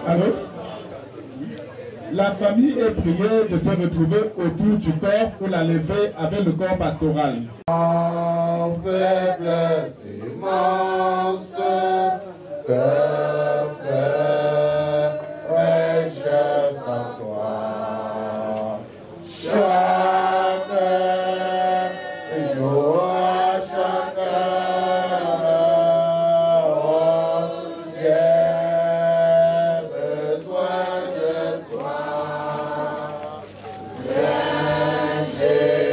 Allô? La famille est priée de se retrouver autour du corps pour la lever avec le corps pastoral. En faiblesse immense, que ferais-je sans toi? Chaque jour, chaque heure, j'ai besoin de toi. Viens, Jésus,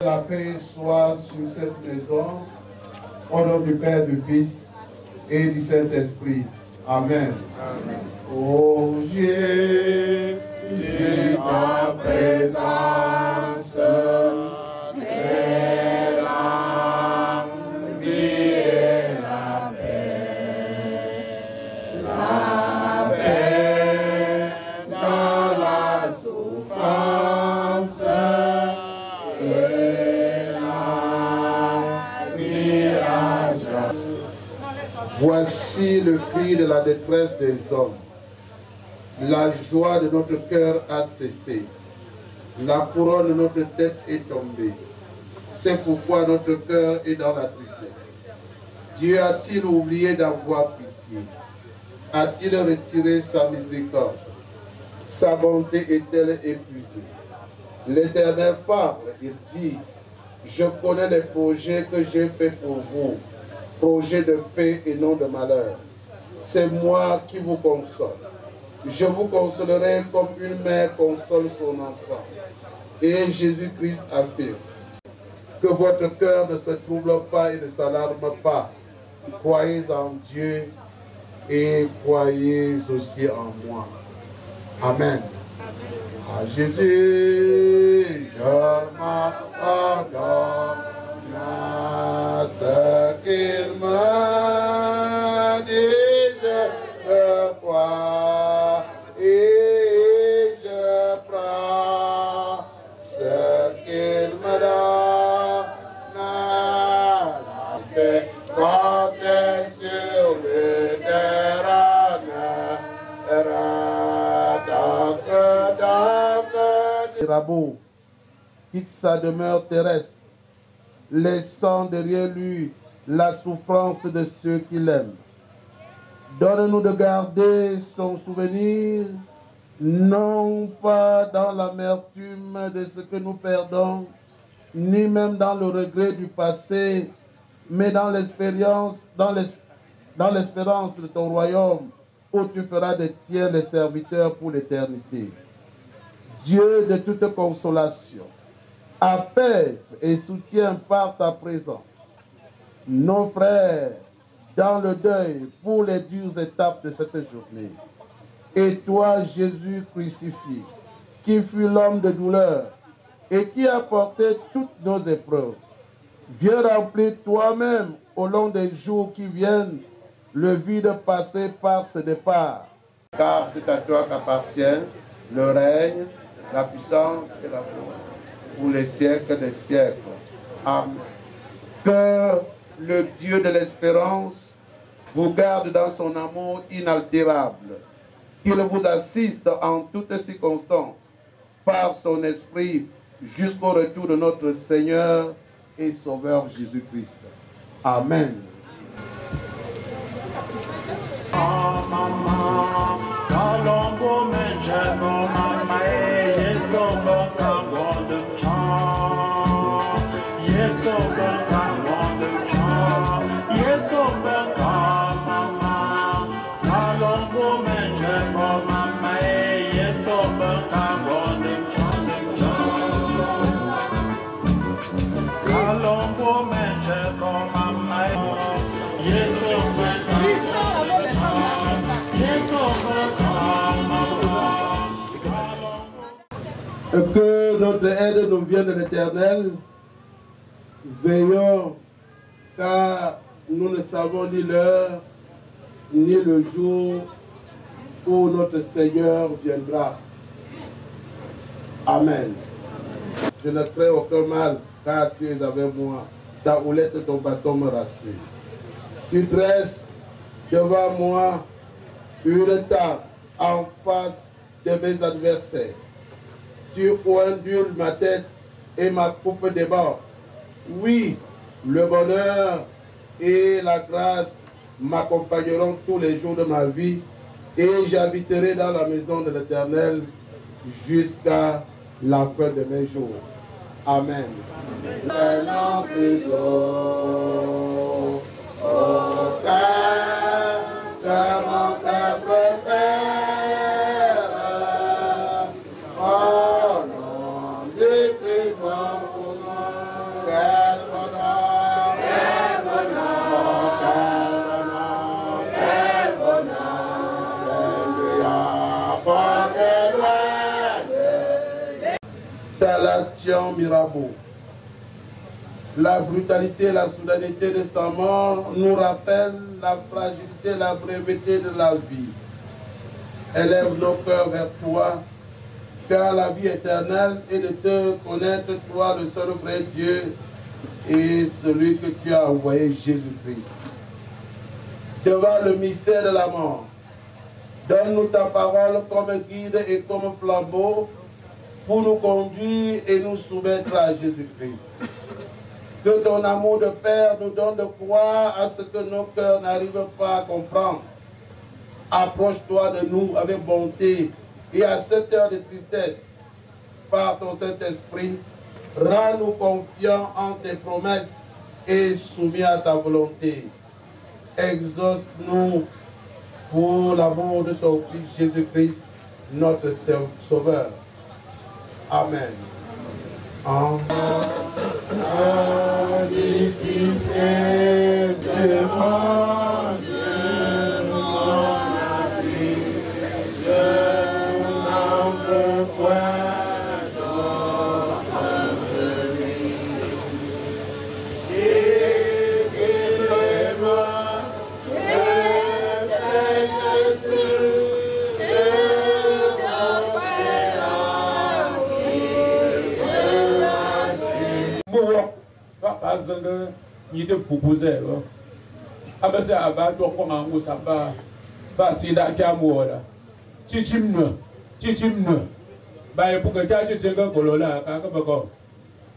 la paix soit sur cette maison, au nom du Père, du Fils et du Saint-Esprit. Amen. Amen. Oh Jésus, ta présence, c'est la vie et la paix. La paix dans la souffrance. Voici le cri de la détresse des hommes. La joie de notre cœur a cessé. La couronne de notre tête est tombée. C'est pourquoi notre cœur est dans la tristesse. Dieu a-t-il oublié d'avoir pitié? A-t-il retiré sa miséricorde? Sa bonté est-elle épuisée? L'Éternel parle, il dit, je connais les projets que j'ai faits pour vous, projets de paix et non de malheur. C'est moi qui vous console. Je vous consolerai comme une mère console son enfant. Et Jésus-Christ affirme que votre cœur ne se trouble pas et ne s'alarme pas. Croyez en Dieu et croyez aussi en moi. Amen. À Jésus, je m'abandonne à ce qu'il me dit, je le crois et je prends ce qu'il me donne. La paix compter sur le terrain, Mirabeau quitte sa demeure terrestre, laissant derrière lui la souffrance de ceux qu'il aime. Donne-nous de garder son souvenir, non pas dans l'amertume de ce que nous perdons, ni même dans le regret du passé, mais dans l'espérance de ton royaume, où tu feras des tiens les serviteurs pour l'éternité. Dieu de toute consolation, apaise et soutient par ta présence nos frères dans le deuil pour les dures étapes de cette journée. Et toi, Jésus crucifié, qui fut l'homme de douleur et qui a porté toutes nos épreuves, viens remplir toi-même au long des jours qui viennent le vide passé par ce départ. Car c'est à toi qu'appartient le règne, la puissance et la gloire pour les siècles des siècles. Amen. Que le Dieu de l'espérance vous garde dans son amour inaltérable. Qu'il vous assiste en toutes circonstances par son esprit jusqu'au retour de notre Seigneur et Sauveur Jésus-Christ. Amen. Mama, Que notre aide nous vienne de l'Éternel. Veillons, car nous ne savons ni l'heure, ni le jour où notre Seigneur viendra. Amen. Je ne crains aucun mal, car tu es avec moi. Ta houlette et ton bâton me rassurent. Tu dresses devant moi une table en face de mes adversaires. Tu ondules ma tête et ma coupe déborde. Oui, le bonheur et la grâce m'accompagneront tous les jours de ma vie et j'habiterai dans la maison de l'Éternel jusqu'à la fin de mes jours. Amen. Mirabeau. La brutalité et la soudaineté de sa mort nous rappellent la fragilité et la breveté de la vie. Élève nos cœurs vers toi, car la vie éternelle est de te connaître, toi, le seul vrai Dieu, et celui que tu as envoyé, Jésus-Christ. Devant le mystère de la mort, donne-nous ta parole comme guide et comme flambeau, pour nous conduire et nous soumettre à Jésus-Christ. Que ton amour de Père nous donne de croire à ce que nos cœurs n'arrivent pas à comprendre. Approche-toi de nous avec bonté et à cette heure de tristesse, par ton Saint-Esprit, rends-nous confiants en tes promesses et soumis à ta volonté. Exauce-nous pour l'amour de ton Fils Jésus-Christ, notre Sauveur. Amen. Amen. Ni de proposer abase aba to ko mangu saba ba sida kya muola chichimno ba e puka cha chi senga kolola ka ka bako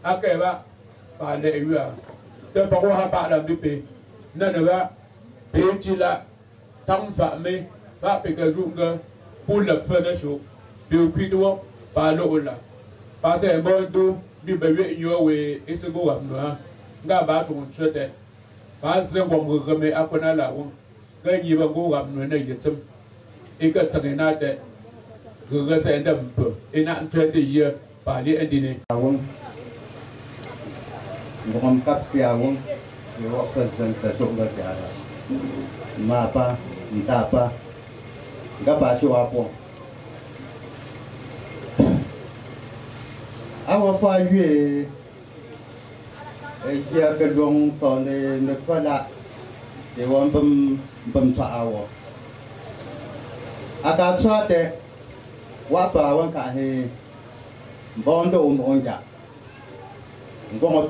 akeba ba le yua de ba ko ha ba la bipe na ne ba pe chi la tam fa me ba pe ka zunga pour le feu de chaud bi pi do ba lo la ba se bo do bi be yo we isego wa no nga ba tu chete ba se ngom go me akona la wo ga yi ba go ga no na yitzum e ka tsane na de go se ndam po e na chete ye ba li endine awon ngom kap si awon yo fa zan ta to ga ya ma pa nta pa ga ba shi wa po awa fa yue giờ cái vùng sòn này nó có lạ thì bọn bầm thảo à cả sao thế quá tòa quan cả thì bọn đồ ôn dạ con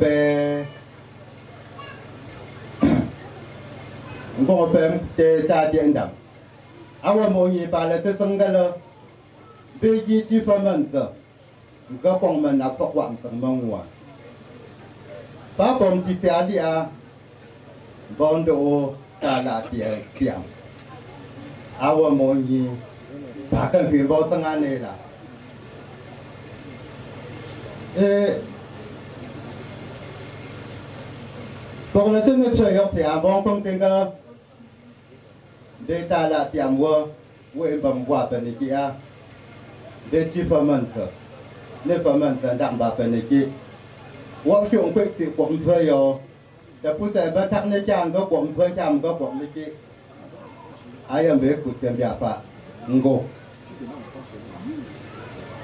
bé cha điện đầm áo mồi gì bà là sẽ sinh cái lo bây giờ chỉ phải mình sợ cái con mình là phát quảng sẵn mong ngoài ba bom di dia bondo ta la tiang awa moni ba kan phi bo sanga ne la pour le sene chue yok se abong pong tenga de ta la tiang wo we bam wa pa ni kia de chi ferment ne ferment dam ba pa ni ki我想会是广推哟，แต่ผู้ใส่บัตรในจางก็广推จำก็广เลยจีอายังไม่กุศลยาปะงโก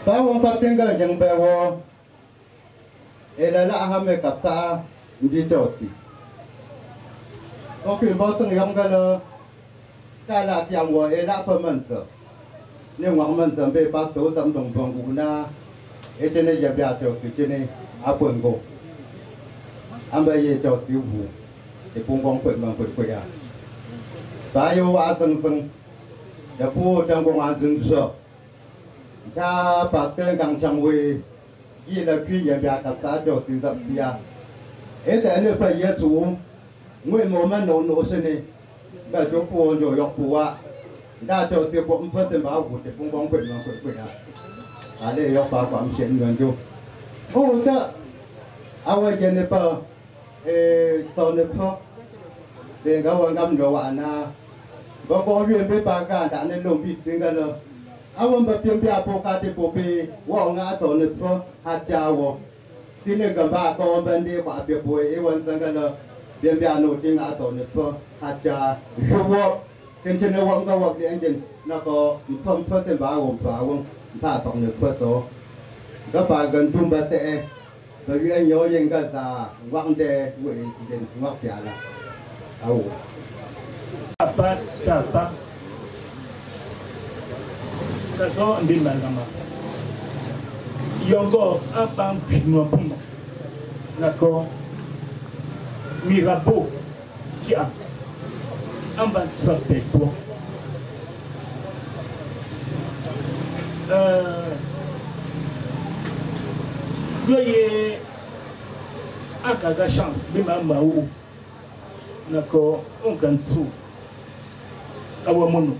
Ba wong fa tenga yang ba wo. Ela la ha me kap sa ndi tosi. Ko ki bo sung yang ga lo. Ta la tiang wo ela pa man sa. Ne wang man sa be ba to sam dong bong u na. E te ne ya bia tosi te ne a pun go. Am ba ye tosi wu. Te pung bong pun mang pun ko ya. Ba yo a sung sung. Ya pu tang gong an zung so. Cha bà tên càng chẳng về y là khi nhà bè tập ta cho sinh tập xia ấy sẽ nên phải nhớ chú nguyên một mà nổ sinh này bà chú phụ rồi học phụ à đã cho sinh cũng phát sinh bảo vụ thì cũng bóng quyền mà quyền à đây học bảo quản chuyện người chú ô đó ao ấy cái này bà tao này phô thì các bạn cầm đồ ăn à có con duyên với bà cả đã nên lồng bị sinh cái rồi awon ba pimpia poka te pope wa nga to ne pro hajawo sine gamba ko bande kwa pe boy e wan sanga no pimpia no ting a to ne pro haja wo kenchene wa nga wa de engine na ko phom phose ba wo ta to ne pro so ga ba gan tum ba se ba wi an yo yen ga sa wang de we den ngok fia la awo apa Kaso ndi malama yongo abang pinwa puma nako mirabo tia amban sape po goye akaga chance bima mau nako onkansu awamono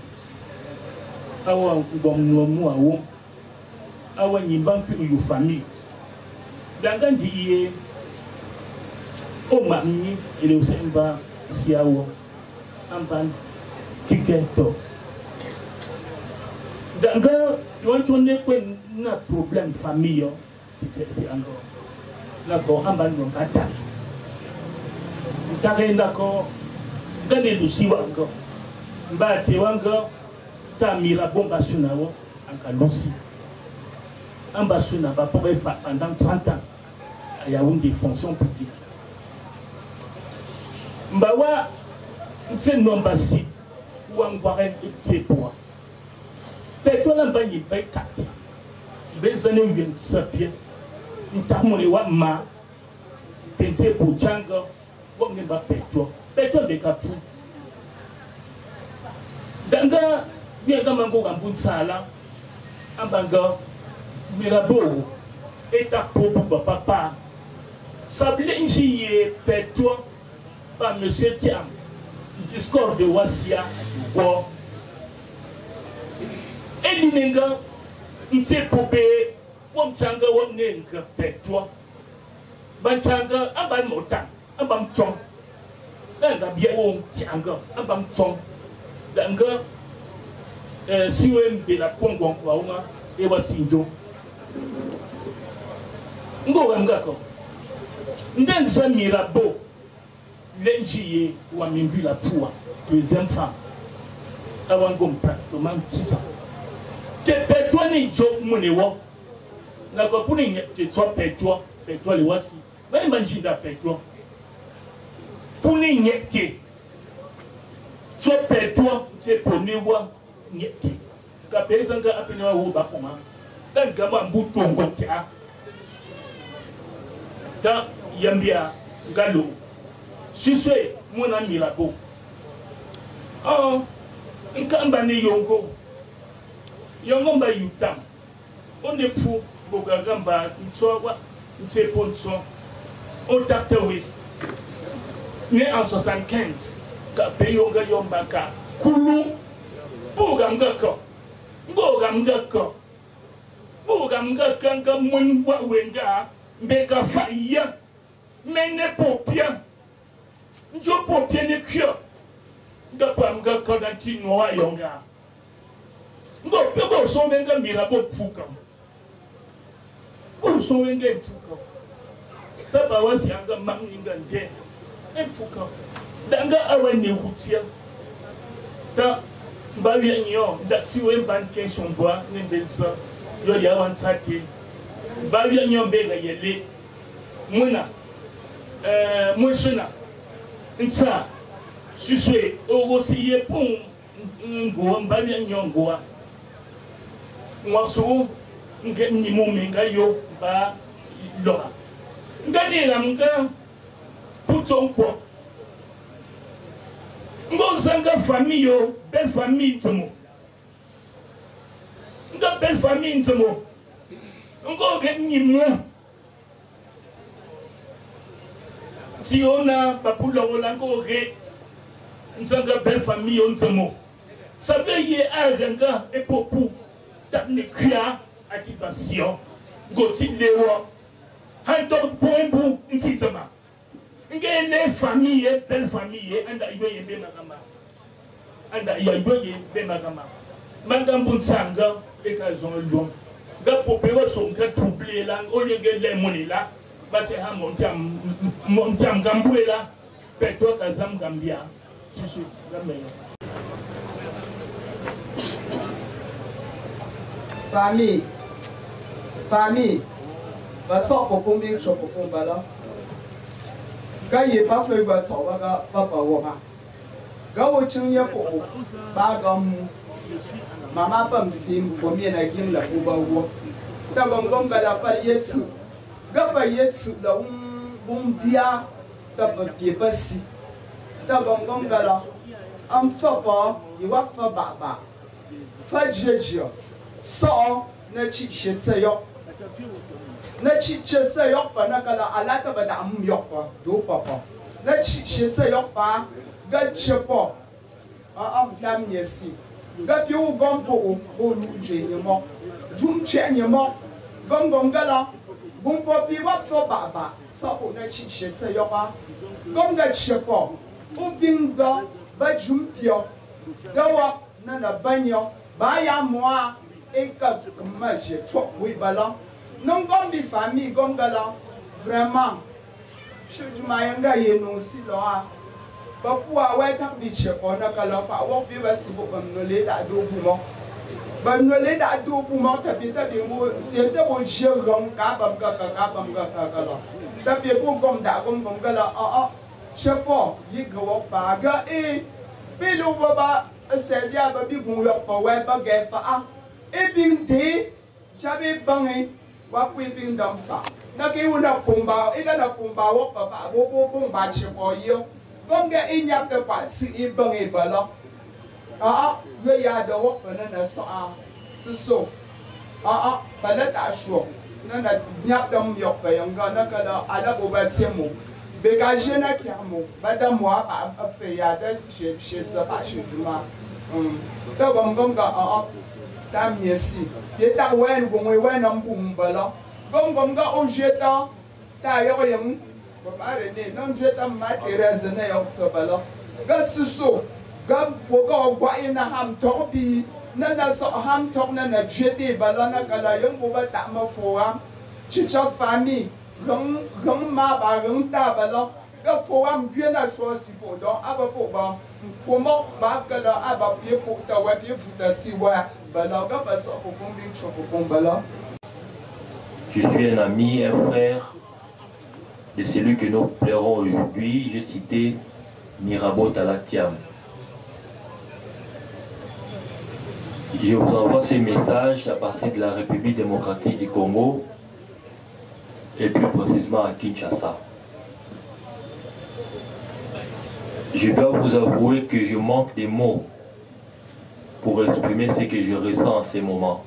awa ngomno awo awa nyimban fi yu famille danga ndiye o mami ile usemba siawo amban kiketo danga wantu ne kwen na problem famille titesi ango nako amban no kata ntagenda ko gane lusiwa ango mbate wango ta mira bomba sunawo ankalusi amba suna ba pour faire pendant 30 ans à Yaoundé fonction publique mbawa nse nomba si wangware tsepoa petola mbanyi bay kati bezane wen sapie ntamule wa ma pense po changa wa mba petwa be kapu danga bien comme un gambun sala ambanga mirabo eta pour papa sable ici petwa par monsieur Tiam discours de Wasia bo elinenga nse pope wom changa wom nenga petwa banchanga aban motan abam chong danga bia wom changa abam chong danga siwen be la pongong kwa uma ewa sinjo ngo ngako nden sa mirabo lenji wa mimbi la tua deuxième femme avant gom pratiquement 10 ans te petwa ni jo munewo na ko puni te twa petwa le wasi ba manjinda petwa puni nyete twa petwa se poniwa nyete ka pezanga apenya wo ba koma dan gama mbuto ngotia ta yambia galo suswe mona mirabo oh nkamba ni yongo mba yutam onde pu bogagamba ntsowa ntsepo ntso o taktewe né en 75 ka peyonga yombaka kulu bogamgako nga mun wa wenga mbeka faya mene popia njo popia ne kyo ngapa ngaka na tino wa yonga ngo so menga mirabo fuka so menga fuka taba wasi anga manginga nde fuka danga awani hutia ta mbali nyo da siwe banche sonboa ne belsa yo ya wan sati ba yo nyombe ga yele muna musuna nsa suswe ogo si ye pon ngo mba ya nyongoa ngaso nge ni mumi ga yo ba lo ngani ramga putonko ngo zanga famille yo belle famille tmo nga belle famille nzemo ngo ke nyimwa si ona papula wala ngo ke nzanga belle famille nzemo sabe ye aganga epopu tapne kia atibasio ngo ti lewo hanto pombu ntitama ngene famille belle famille anda yoye be magama anda yoye be magama magambo nsanga ekazon long ga popero son ka troublé là au lieu de les moni là ba se ha montam gambuela petro kazam gambia susu gameyo famille ba so popon bi cho popon bala ga ye ba fe ba so ga papa wo ma ga wo chin ye po ba gam mama pam sim fomi na gim la buba wo ta gom ga la pa yetsu ga pa yetsu la bia ta ba pie basi ta gom ga la am fa pa yi wa fa ba fa jeje so na chi shetse yo na chi shetse yo pa na kala ala ta ba da am yo pa do papa na chi shetse yo pa ga chepo am dam yesi ga piu gompo o lu jenyemo jum chenyemo gom gala gumpo pi wa fo baba so o na chi shetse yo pa gom ga chepo o binga ba jum pio ga wa na banyo ba ya moi et ka ma je trop oui bala non gom bi famille gom gala vraiment je du mayanga ye non si lo a ba puwa wa ta bi chepo na kala pa wo bi ba si bo bam no le da do bu mo bam no le da do bu mo ta bi mo te bo je rom ka bam ga kala ta bi bo gom gala a chepo yi go pa ga e bi lu ba se bia ba bi gun yo po wa ba ga fa a e bin de chabe bangi wa ku bin dam fa na ke una pomba e na pomba wo pa bo bomba chepo yo gom ga inya ke pa si i bangi bala a yo ya da wo fa na so a so a bala ta sho na nya dam yo pa yo ga na kala ala bo ba tiemo be ga jena ki amo ba da mo a fe ya da she za ba she juma da gom ga a ta miesi ye ta wen bo mo wen am bu mbala gom ga o jeta ta yo yem ba mare ne non jeta ma teresa na yo to bala ga suso ga bo ga gwa ina ham to bi na so ham to na jete bala na kala yem bo ba ta ma fo am chicha famille rong ma ba rong ta bala ga fo am bien na so si po don aba po ba po mo ba kala aba pie po ta wa pie futa si wa bala ga ba so po pombi cho po bala. Je suis un ami, un frère de celui que nous pleurons aujourd'hui. J'ai cité Mirabeau Talatiam. Je vous envoie ces messages à partir de la République démocratique du Congo et plus précisément à Kinshasa. Je dois vous avouer que je manque des mots pour exprimer ce que je ressens en ces moments.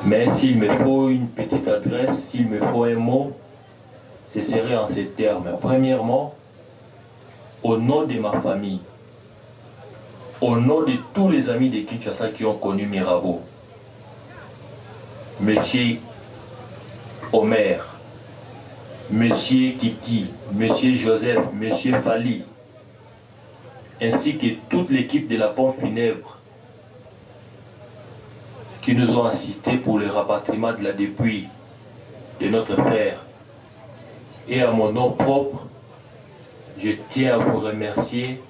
Mais s'il me faut une petite adresse, s'il me faut un mot, ce serait en ces termes. Premièrement, au nom de ma famille, au nom de tous les amis de Kinshasa qui ont connu Mirabeau, Monsieur Omer, Monsieur Kiki, Monsieur Joseph, Monsieur Fali, ainsi que toute l'équipe de la pompe funèbre qui nous ont assistés pour le rapatriement de la dépouille de notre frère. Et à mon nom propre, je tiens à vous remercier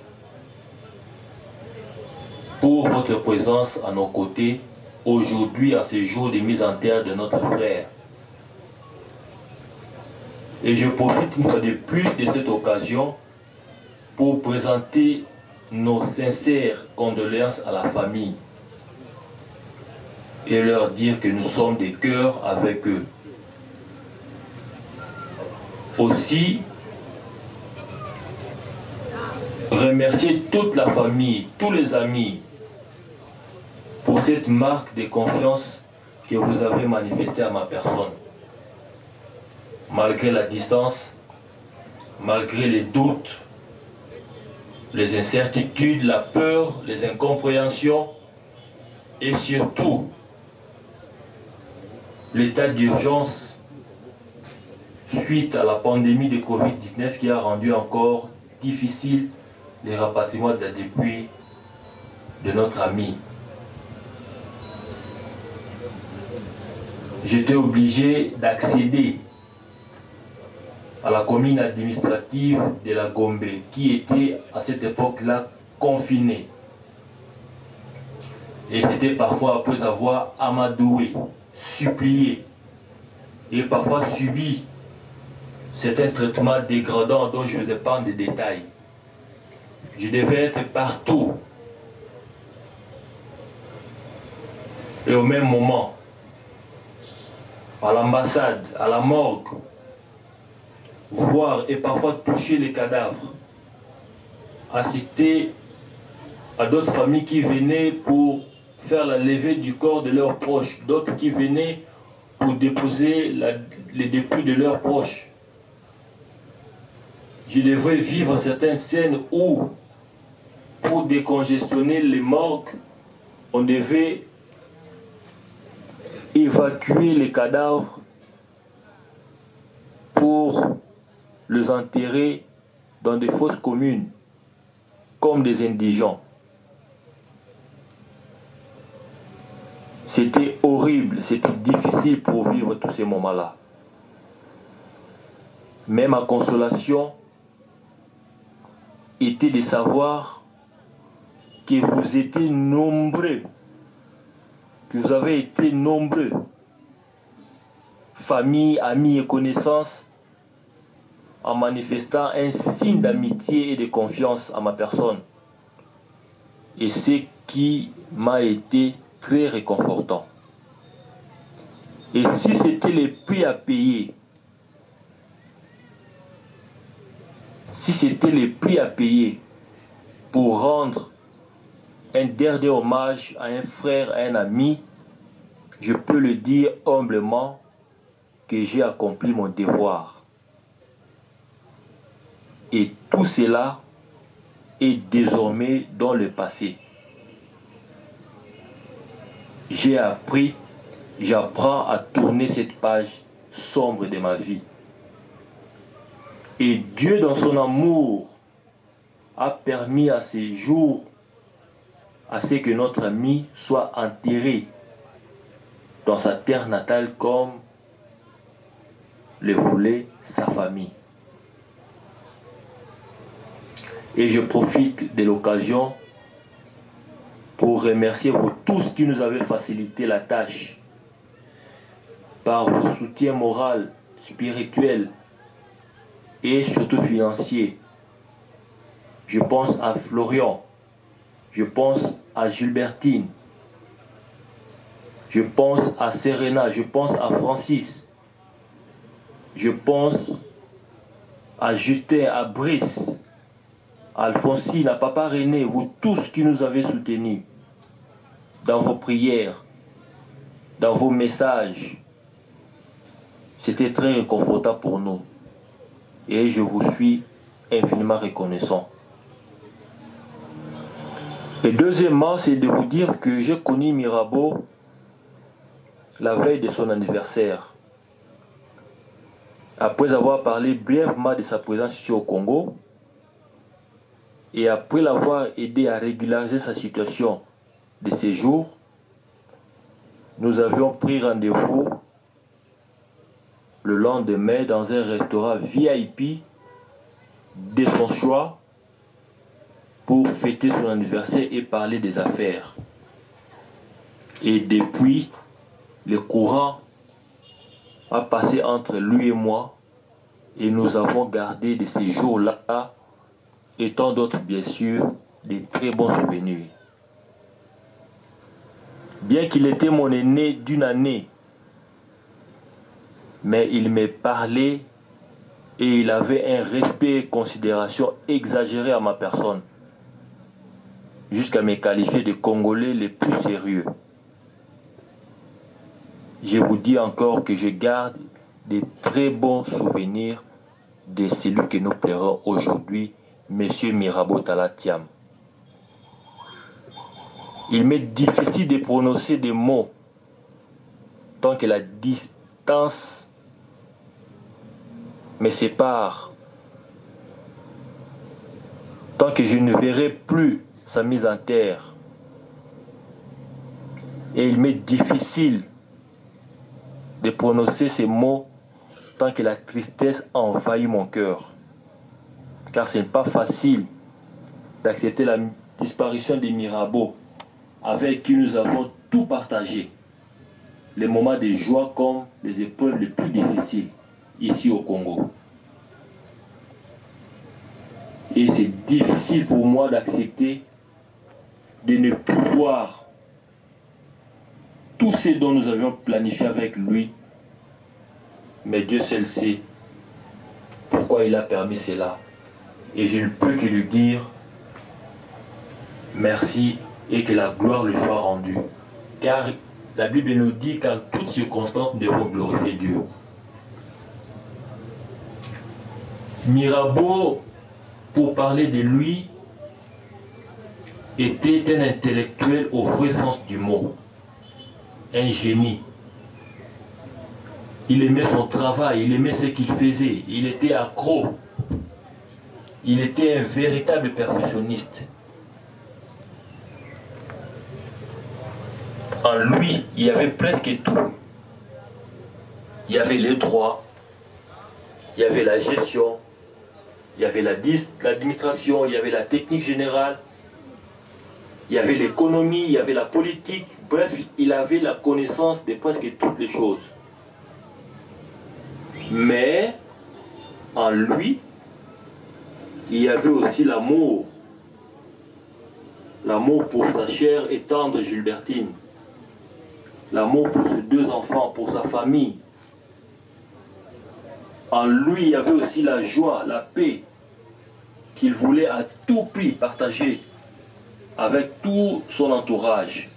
pour votre présence à nos côtés aujourd'hui à ce jour de mise en terre de notre frère. Et je profite une fois de plus de cette occasion pour présenter nos sincères condoléances à la famille et leur dire que nous sommes des cœurs avec eux. Aussi, remercier toute la famille, tous les amis pour cette marque de confiance que vous avez manifestée à ma personne. Malgré la distance, malgré les doutes, les incertitudes, la peur, les incompréhensions et surtout l'état d'urgence suite à la pandémie de Covid-19 qui a rendu encore difficile les rapatriements de la dépouille de notre ami. J'étais obligé d'accéder à la commune administrative de la Gombe qui était à cette époque-là confinée. Et c'était parfois après avoir amadoué, supplié et parfois subi certains traitements dégradants dont je vous épargne des détails. Je devais être partout. Et au même moment, à l'ambassade, à la morgue, voir et parfois toucher les cadavres, assister à d'autres familles qui venaient pour faire la levée du corps de leurs proches, d'autres qui venaient pour déposer les dépouilles de leurs proches. Je devais vivre certaines scènes où, pour décongestionner les morgues, on devait évacuer les cadavres pour les enterrer dans des fosses communes, comme des indigents. C'était horrible, c'était difficile pour vivre tous ces moments-là. Mais ma consolation était de savoir que vous étiez nombreux, que vous avez été nombreux, famille, amis et connaissances, en manifestant un signe d'amitié et de confiance à ma personne. Et ce qui m'a été très réconfortant. Et si c'était les prix à payer, pour rendre un dernier hommage à un frère, à un ami, je peux le dire humblement que j'ai accompli mon devoir. Et tout cela est désormais dans le passé. J'ai appris, j'apprends à tourner cette page sombre de ma vie. Et Dieu, dans son amour, a permis à ces jours à ce que notre ami soit enterré dans sa terre natale comme le voulait sa famille. Et je profite de l'occasion pour remercier vous tous qui nous avez facilité la tâche par vos soutiens moraux, spirituels et surtout financiers. Je pense à Florian, je pense à Gilbertine, je pense à Serena, je pense à Francis, je pense à Justin, à Brice, à Alphonsine, à Papa René, vous tous qui nous avez soutenus dans vos prières, dans vos messages. C'était très réconfortant pour nous. Et je vous suis infiniment reconnaissant. Et deuxièmement, c'est de vous dire que j'ai connu Mirabeau la veille de son anniversaire. Après avoir parlé brièvement de sa présence ici au Congo, et après l'avoir aidé à régulariser sa situation de séjour, nous avions pris rendez-vous le lendemain dans un restaurant VIP de son choix pour fêter son anniversaire et parler des affaires. Et depuis, le courant a passé entre lui et moi, et nous avons gardé de ces jours-là, et tant d'autres bien sûr, des très bons souvenirs. Bien qu'il était mon aîné d'une année, mais il me parlait et il avait un respect et considération exagérés à ma personne, jusqu'à me qualifier de Congolais les plus sérieux. Je vous dis encore que je garde de très bons souvenirs de celui que nous pleurons aujourd'hui, M. Mirabeau Talla Thiam. Il m'est difficile de prononcer des mots tant que la distance me sépare, tant que je ne verrai plus sa mise en terre. Et il m'est difficile de prononcer ces mots tant que la tristesse envahit mon cœur. Car ce n'est pas facile d'accepter la disparition de Mirabeau, avec qui nous avons tout partagé, les moments de joie comme les épreuves les plus difficiles ici au Congo. Et c'est difficile pour moi d'accepter de ne plus voir tout ce dont nous avions planifié avec lui, mais Dieu seul sait pourquoi il a permis cela. Et je ne peux que lui dire merci et que la gloire lui soit rendue. Car la Bible nous dit qu'en toutes circonstances, nous devons glorifier Dieu. Mirabeau, pour parler de lui, était un intellectuel au vrai sens du mot, un génie. Il aimait son travail, il aimait ce qu'il faisait, il était accro. Il était un véritable perfectionniste. En lui, il y avait presque tout. Il y avait les droits, il y avait la gestion, il y avait l'administration, il y avait la technique générale, il y avait l'économie, il y avait la politique. Bref, il avait la connaissance de presque toutes les choses. Mais en lui, il y avait aussi l'amour. L'amour pour sa chère et tendre Gilbertine. L'amour pour ses deux enfants, pour sa famille. En lui, il y avait aussi la joie, la paix qu'il voulait à tout prix partager avec tout son entourage.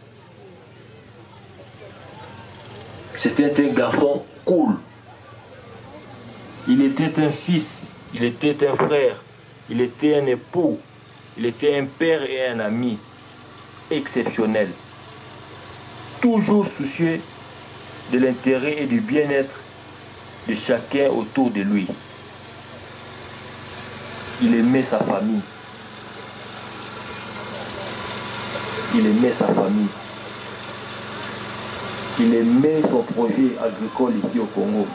C'était un garçon cool. Il était un fils, il était un frère, il était un époux, il était un père et un ami exceptionnel. Toujours soucieux de l'intérêt et du bien-être de chacun autour de lui. Il aimait sa famille. Il aimait sa famille. Il aimait son projet agricole ici au Congo.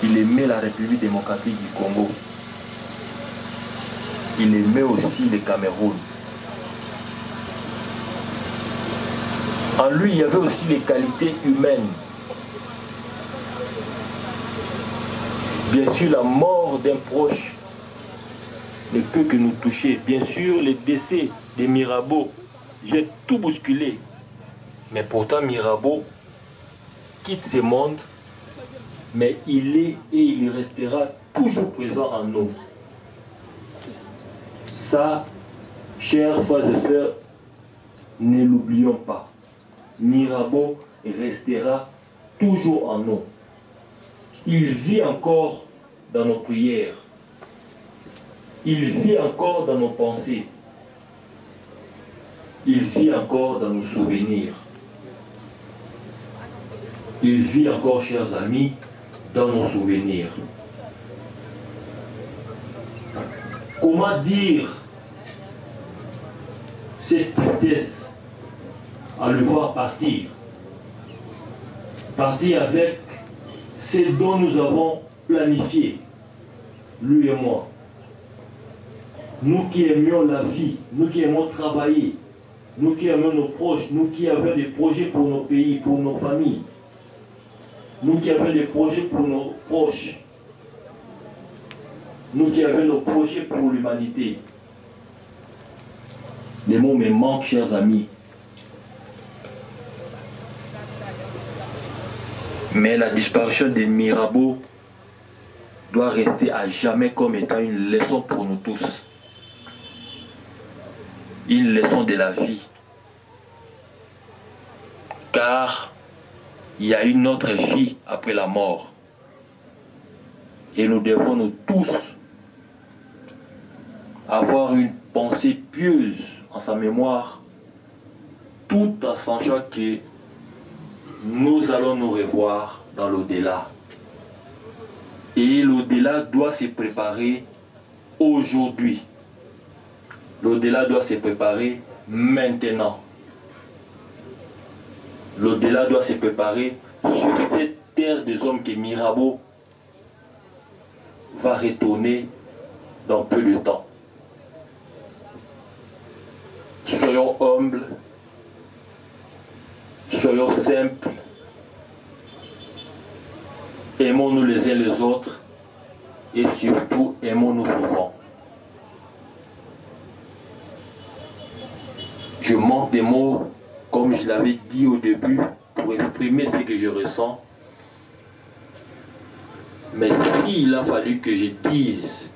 Il aimait la République démocratique du Congo. Il aimait aussi le Cameroun. En lui, il y avait aussi les qualités humaines. Bien sûr, la mort d'un proche ne peut que nous toucher. Bien sûr, le décès de Mirabeau, j'ai tout bousculé. Mais pourtant, Mirabeau quitte ce monde, mais il est et il restera toujours présent en nous. Ça, chers frères et sœurs, ne l'oublions pas. Mirabeau restera toujours en nous. Il vit encore dans nos prières. Il vit encore dans nos pensées. Il vit encore dans nos souvenirs. Il vit encore, chers amis, dans nos souvenirs. Comment dire cette tristesse à le voir partir? Partir avec ce dont nous avons planifié, lui et moi. Nous qui aimions la vie, nous qui aimons travailler, nous qui aimons nos proches, nous qui avons des projets pour nos pays, pour nos familles, nous qui avons des projets pour nos proches, nous qui avons nos projets pour l'humanité. Les mots me manquent, chers amis. Mais la disparition des Mirabeau doit rester à jamais comme étant une leçon pour nous tous. Une leçon de la vie. Car il y a une autre vie après la mort. Et nous devons nous tous avoir une pensée pieuse en sa mémoire, tout en sachant que nous allons nous revoir dans l'au-delà. Et l'au-delà doit se préparer aujourd'hui. L'au-delà doit se préparer maintenant. L'au-delà doit se préparer sur cette terre des hommes que Mirabeau va retourner dans peu de temps. Soyons humbles, soyons simples, aimons-nous les uns les autres et surtout aimons-nous vivants. Je manque des mots, comme je l'avais dit au début, pour exprimer ce que je ressens. Mais s'il a fallu que je dise,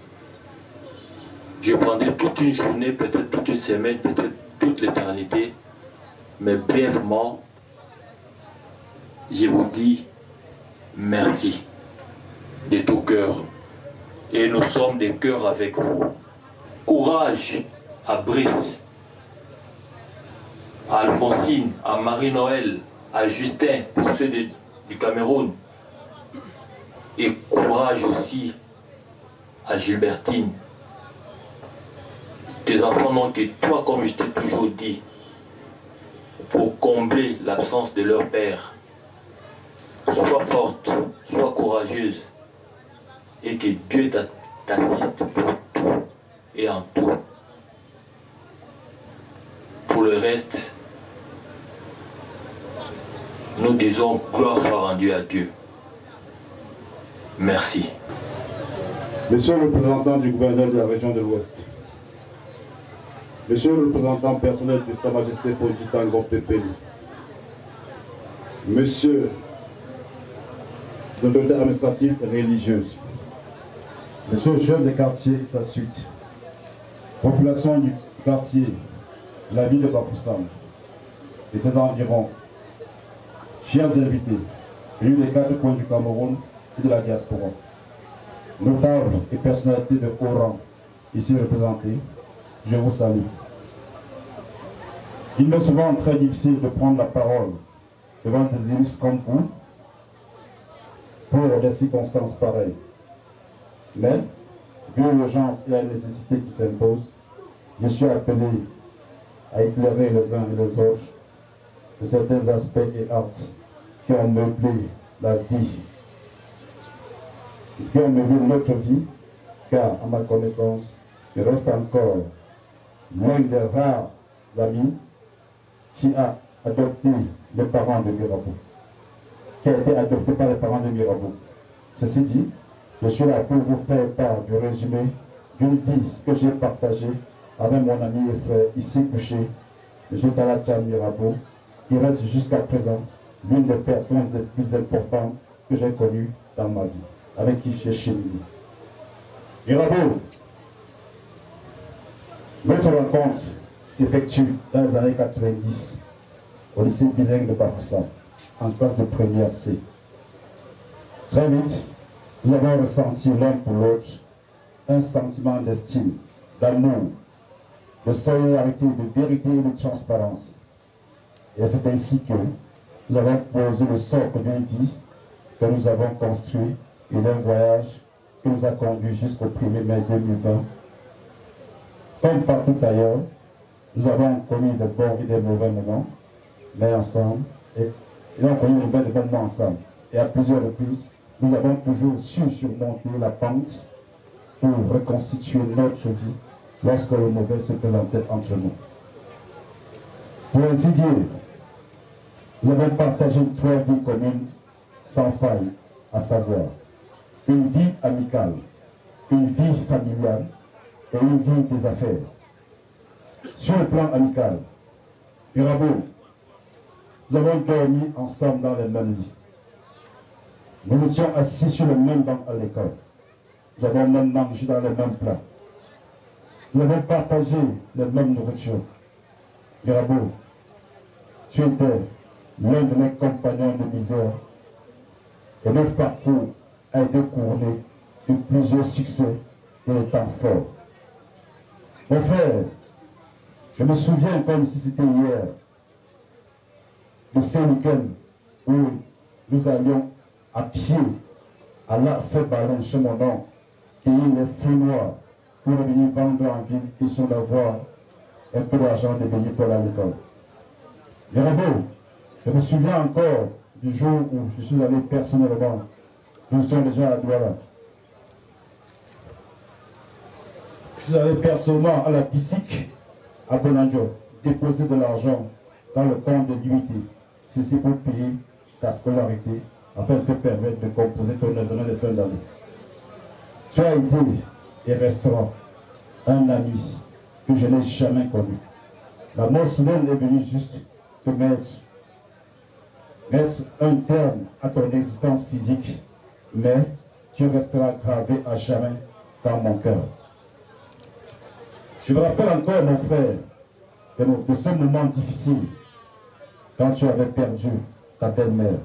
je prendrai toute une journée, peut-être toute une semaine, peut-être toute l'éternité, mais brièvement, je vous dis merci de tout cœur. Et nous sommes des cœurs avec vous. Courage à Brice, à Alphonsine, à Marie-Noël, à Justin, pour ceux du Cameroun. Et courage aussi à Gilbertine. Tes enfants n'ont que toi, comme je t'ai toujours dit, pour combler l'absence de leur père. Sois forte, sois courageuse, et que Dieu t'assiste pour tout et en tout. Pour le reste, nous disons gloire soit rendue à Dieu. Merci. Monsieur le représentant du gouverneur de la région de l'Ouest, Monsieur le représentant personnel de Sa Majesté Fonji Tango Pepeli, Monsieur l'autorité administrative et religieuse, Monsieur le chef des quartiers et sa suite, population du quartier, la ville de Bafoussam et ses environs, chers invités, venus des 4 coins du Cameroun et de la diaspora, notables et personnalités de haut rang ici représentés, je vous salue. Il m'est souvent très difficile de prendre la parole devant des illustres comme vous pour des circonstances pareilles. Mais, vu l'urgence et la nécessité qui s'imposent, je suis appelé à éclairer les uns et les autres de certains aspects et actes qui ont meublé la vie, qui ont meublé notre vie, car, à ma connaissance, je reste encore l'un des rares amis qui a adopté les parents de Mirabeau, qui a été adopté par les parents de Mirabeau. Ceci dit, je suis là pour vous faire part du résumé d'une vie que j'ai partagée avec mon ami et frère ici couché, M. Talatia Mirabeau, qui reste jusqu'à présent l'une des personnes les plus importantes que j'ai connues dans ma vie, avec qui j'ai cheminé. Mirabeau, notre rencontre s'effectue dans les années 90 au lycée bilingue de Bafoussam, en classe de première C. Très vite, nous avons ressenti l'un pour l'autre un sentiment d'estime, d'amour, de solidarité, de vérité et de transparence. Et c'est ainsi que nous avons posé le socle d'une vie que nous avons construit et d'un voyage qui nous a conduits jusqu'au 1er mai 2020. Comme partout ailleurs, nous avons connu de bons et de mauvais moments, mais ensemble, et nous avons connu de bons moments ensemble. Et à plusieurs reprises, nous avons toujours su surmonter la pente pour reconstituer notre vie lorsque le mauvais se présentait entre nous. Pour ainsi dire, nous avons partagé 3 vies communes sans faille, à savoir une vie amicale, une vie familiale et une vie des affaires. Sur le plan amical, Mirabeau, nous avons dormi ensemble dans les mêmes lits. Nous étions assis sur le même banc à l'école. Nous avons même mangé dans les mêmes plats. Nous avons partagé les mêmes nourritures. Mirabeau, tu étais l'un de mes compagnons de misère et notre parcours a été couronné de plusieurs succès et de temps forts. Mon frère, je me souviens comme si c'était hier de ces week-ends où nous allions à pied à la fête Balin chez mon oncle, cueillir les fruits noirs pour venir vendre en ville, question d'avoir un peu d'argent de payer pour aller à l'école. Mirabeau, je me souviens encore du jour où je suis allé personnellement. Nous sommes déjà à Douala. Je suis allé personnellement à la BICIC à Bonanjo, déposer de l'argent dans le compte de l'UIT. Ceci pour payer ta scolarité, afin de te permettre de composer ton examen de fin d'année. Tu as été et restera un ami que je n'ai jamais connu. La mort soudaine est venue juste te mettre un terme à ton existence physique, mais tu resteras gravé à jamais dans mon cœur. Je me rappelle encore, mon frère, de ce moment difficile, quand tu avais perdu ta belle-mère.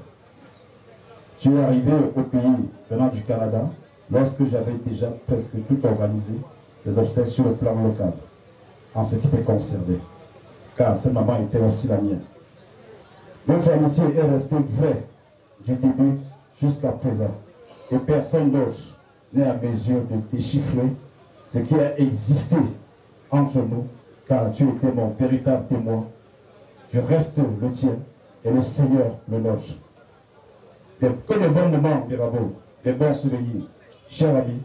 Tu es arrivé au pays venant du Canada, lorsque j'avais déjà presque tout organisé, les obsèques sur le plan local, en ce qui te concernait, car cette maman était aussi la mienne. Notre amitié est restée vraie du début jusqu'à présent, et personne d'autre n'est à mesure de déchiffrer ce qui a existé entre nous, car tu étais mon véritable témoin. Je reste le tien et le Seigneur le nôtre. Que de bons moments, Mirabeau, des bons souvenirs. Cher ami,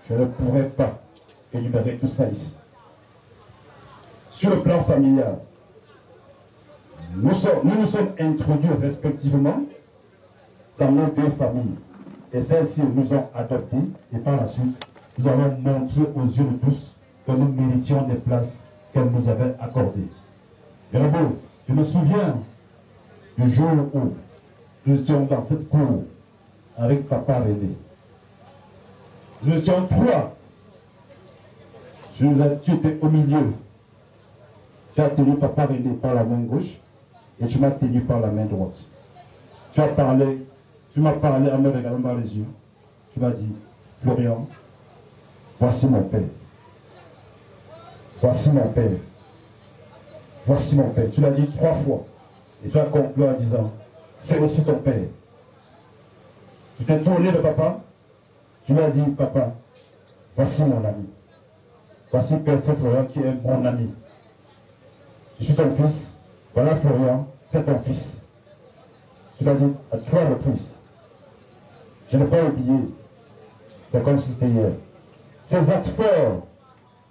je ne pourrais pas énumérer tout ça ici. Sur le plan familial, nous nous sommes introduits respectivement dans nos 2 familles. Et celles-ci nous ont adoptés et par la suite, nous avons montré aux yeux de tous que nous méritions des places qu'elle nous avait accordées. Mirabeau, je me souviens du jour où nous étions dans cette cour avec papa René. Nous étions 3. Tu étais au milieu. Tu as tenu papa René par la main gauche et tu m'as tenu par la main droite. Tu m'as parlé en me regardant dans les yeux. Tu m'as dit, Florian, voici mon père. Voici mon père. Voici mon père. Tu l'as dit 3 fois. Et tu as conclu en disant, c'est aussi ton père. Tu t'es tourné de papa. Tu m'as dit, papa, voici mon ami. Voici Père Florian qui est mon ami. Je suis ton fils. Voilà Florian, c'est ton fils. Tu l'as dit à 3 reprises. Je n'ai pas oublié. C'est comme si c'était hier. Ces actes forts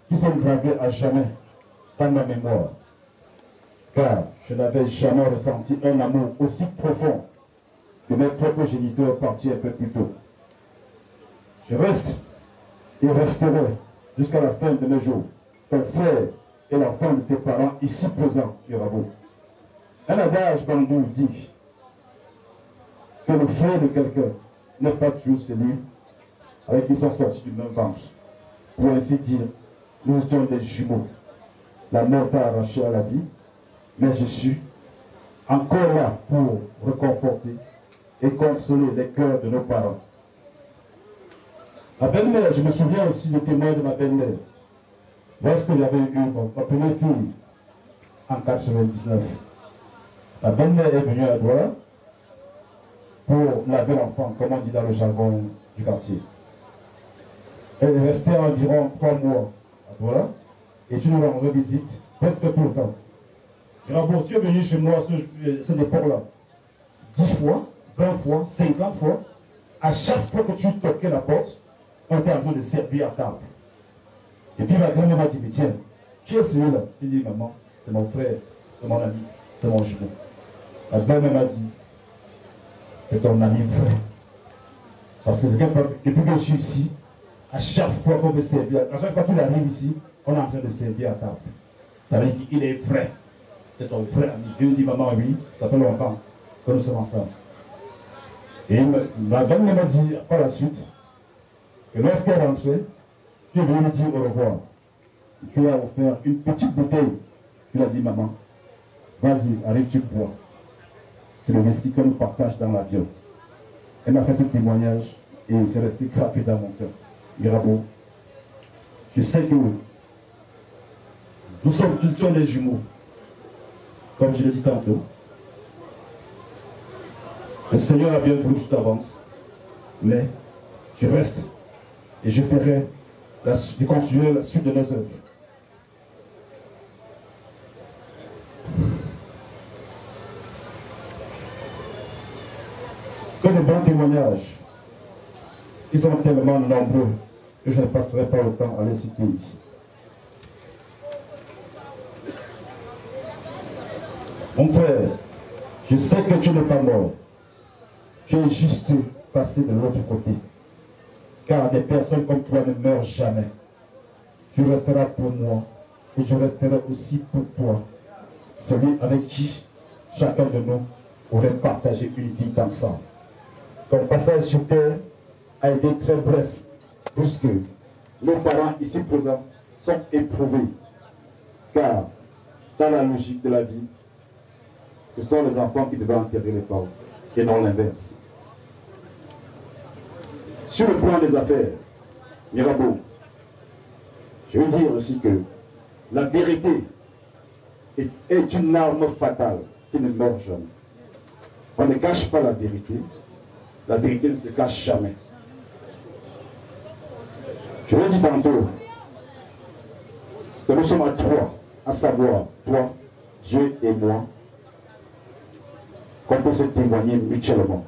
qui sont gravés à jamais dans ma mémoire. Car je n'avais jamais ressenti un amour aussi profond que mes propres géniteurs partis un peu plus tôt. Je reste et resterai jusqu'à la fin de mes jours, ton frère et l'enfant de tes parents ici présents, Mirabeau. Un adage bandou dit que le frère de quelqu'un n'est pas toujours celui avec qui ils sont sortis du même ventre. Pour ainsi dire, nous étions des jumeaux. La mort t'a arraché à la vie, mais je suis encore là pour réconforter et consoler les cœurs de nos parents. Ma belle-mère, je me souviens aussi du témoin de ma belle-mère. Lorsque j'avais eu ma première fille en 1999, ma belle-mère est venue à Douala pour laver l'enfant, comme on dit dans le jargon du quartier. Elle est restée environ 3 mois à Douala et tu nous rendrais visite presque tout le temps. Mirabeau, tu es venu chez moi à cette époque-là 10 fois, 20 fois, 50 fois. À chaque fois que tu toquais la porte, on était en train de servir à table. Et puis ma grand-mère m'a dit, mais tiens, qui est celui-là? Je lui ai dit, maman, c'est mon frère c'est mon ami, c'est mon jumeau. La belle m'a dit, c'est ton ami vrai. Parce que depuis que je suis ici, à chaque fois qu'on veut servir, à chaque fois qu'il arrive ici, on est en train de servir à table. Ça veut dire qu'il est vrai. C'est ton vrai ami. Il me dit, maman, oui, ça fait longtemps que nous sommes ensemble. Et ma belle m'a dit par la suite que lorsqu'elle est rentrée, tu es venu me dire au revoir. Tu lui as offert une petite bouteille. Tu lui as dit, maman, vas-y, arrive, tu bois. C'est le whisky que nous partageons dans l'avion. Elle m'a fait ce témoignage et c'est resté gravé dans mon cœur. Mirabeau, je sais que nous sommes tous des jumeaux. Comme je l'ai dit tantôt, le Seigneur a bien voulu que tu t'avances, mais je reste et je ferai de continuer la suite de nos œuvres. Que de bons témoignages. Ils sont tellement nombreux que je ne passerai pas le temps à les citer ici. Mon frère, je sais que tu n'es pas mort. Tu es juste passé de l'autre côté. Car des personnes comme toi ne meurent jamais. Tu resteras pour moi et je resterai aussi pour toi. Celui avec qui chacun de nous aurait partagé une vie d'ensemble. Ton passage sur terre a été très bref, puisque nos parents ici présents sont éprouvés. Car dans la logique de la vie, ce sont les enfants qui devaient enterrer les parents et non l'inverse. Sur le plan des affaires, Mirabeau, je veux dire aussi que la vérité est une arme fatale qui ne meurt jamais. On ne cache pas la vérité ne se cache jamais. Je l'ai dit tantôt que nous sommes à trois, à savoir toi, Dieu et moi, qu'on peut se témoigner mutuellement.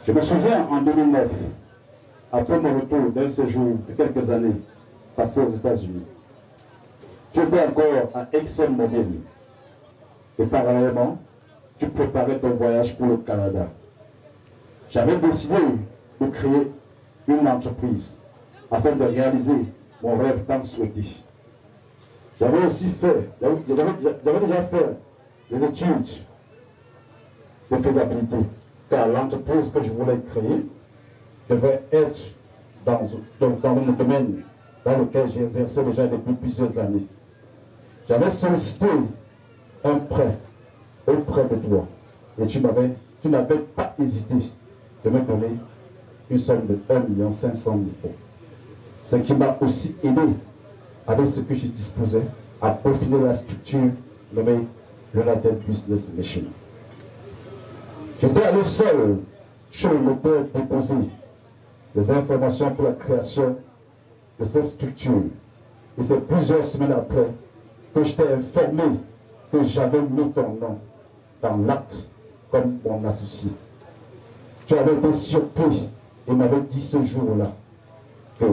Je me souviens en 2009, après mon retour d'un séjour de quelques années passé aux États-Unis, tu étais encore à ExxonMobil et parallèlement, tu préparais ton voyage pour le Canada. J'avais décidé de créer une entreprise afin de réaliser mon rêve tant souhaité. J'avais déjà fait des études de faisabilité, car l'entreprise que je voulais créer devait être dans le domaine dans lequel j'exerçais déjà depuis plusieurs années. J'avais sollicité un prêt auprès de toi et tu n'avais pas hésité de me donner une somme de 1 500 000 francs. Ce qui m'a aussi aidé avec ce que je disposais à peaufiner la structure nommée United Business Mission. J'étais allé seul chez le notaire déposer des informations pour la création de cette structure. Et c'est plusieurs semaines après que je t'ai informé que j'avais mis ton nom dans l'acte comme mon associé. Tu avais été surpris et m'avais dit ce jour-là que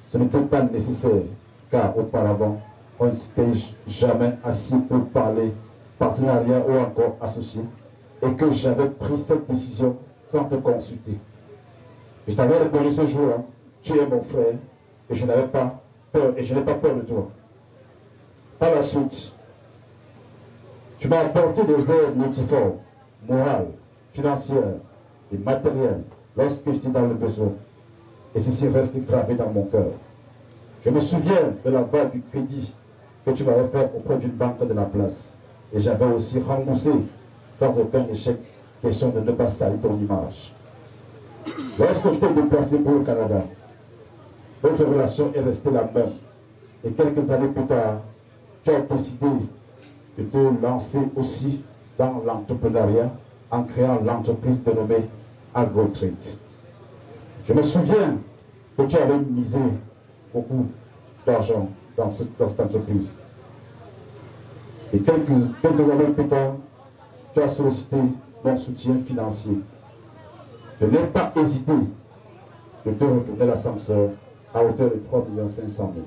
ce n'était pas nécessaire, car auparavant, on ne s'était jamais assis pour parler partenariat ou encore associé, et que j'avais pris cette décision sans te consulter. Je t'avais répondu ce jour-là, tu es mon frère, et je n'avais pas peur, et je n'ai pas peur de toi. Par la suite, tu m'as apporté des aides multiformes, morales, financières et matérielles, lorsque j'étais dans le besoin. Et ceci reste gravé dans mon cœur. Je me souviens de la vague du crédit que tu m'avais fait auprès d'une banque de la place. Et j'avais aussi remboursé sans aucun échec, question de ne pas salir ton image. Lorsque je t'ai déplacé pour le Canada, notre relation est restée la même. Et quelques années plus tard, tu as décidé de te lancer aussi dans l'entrepreneuriat en créant l'entreprise dénommée AgroTrade. Je me souviens que tu avais misé beaucoup d'argent dans cette entreprise. Et quelques années plus tard, tu as sollicité mon soutien financier. Je n'ai pas hésité de te retourner l'ascenseur à hauteur de 3 500 000.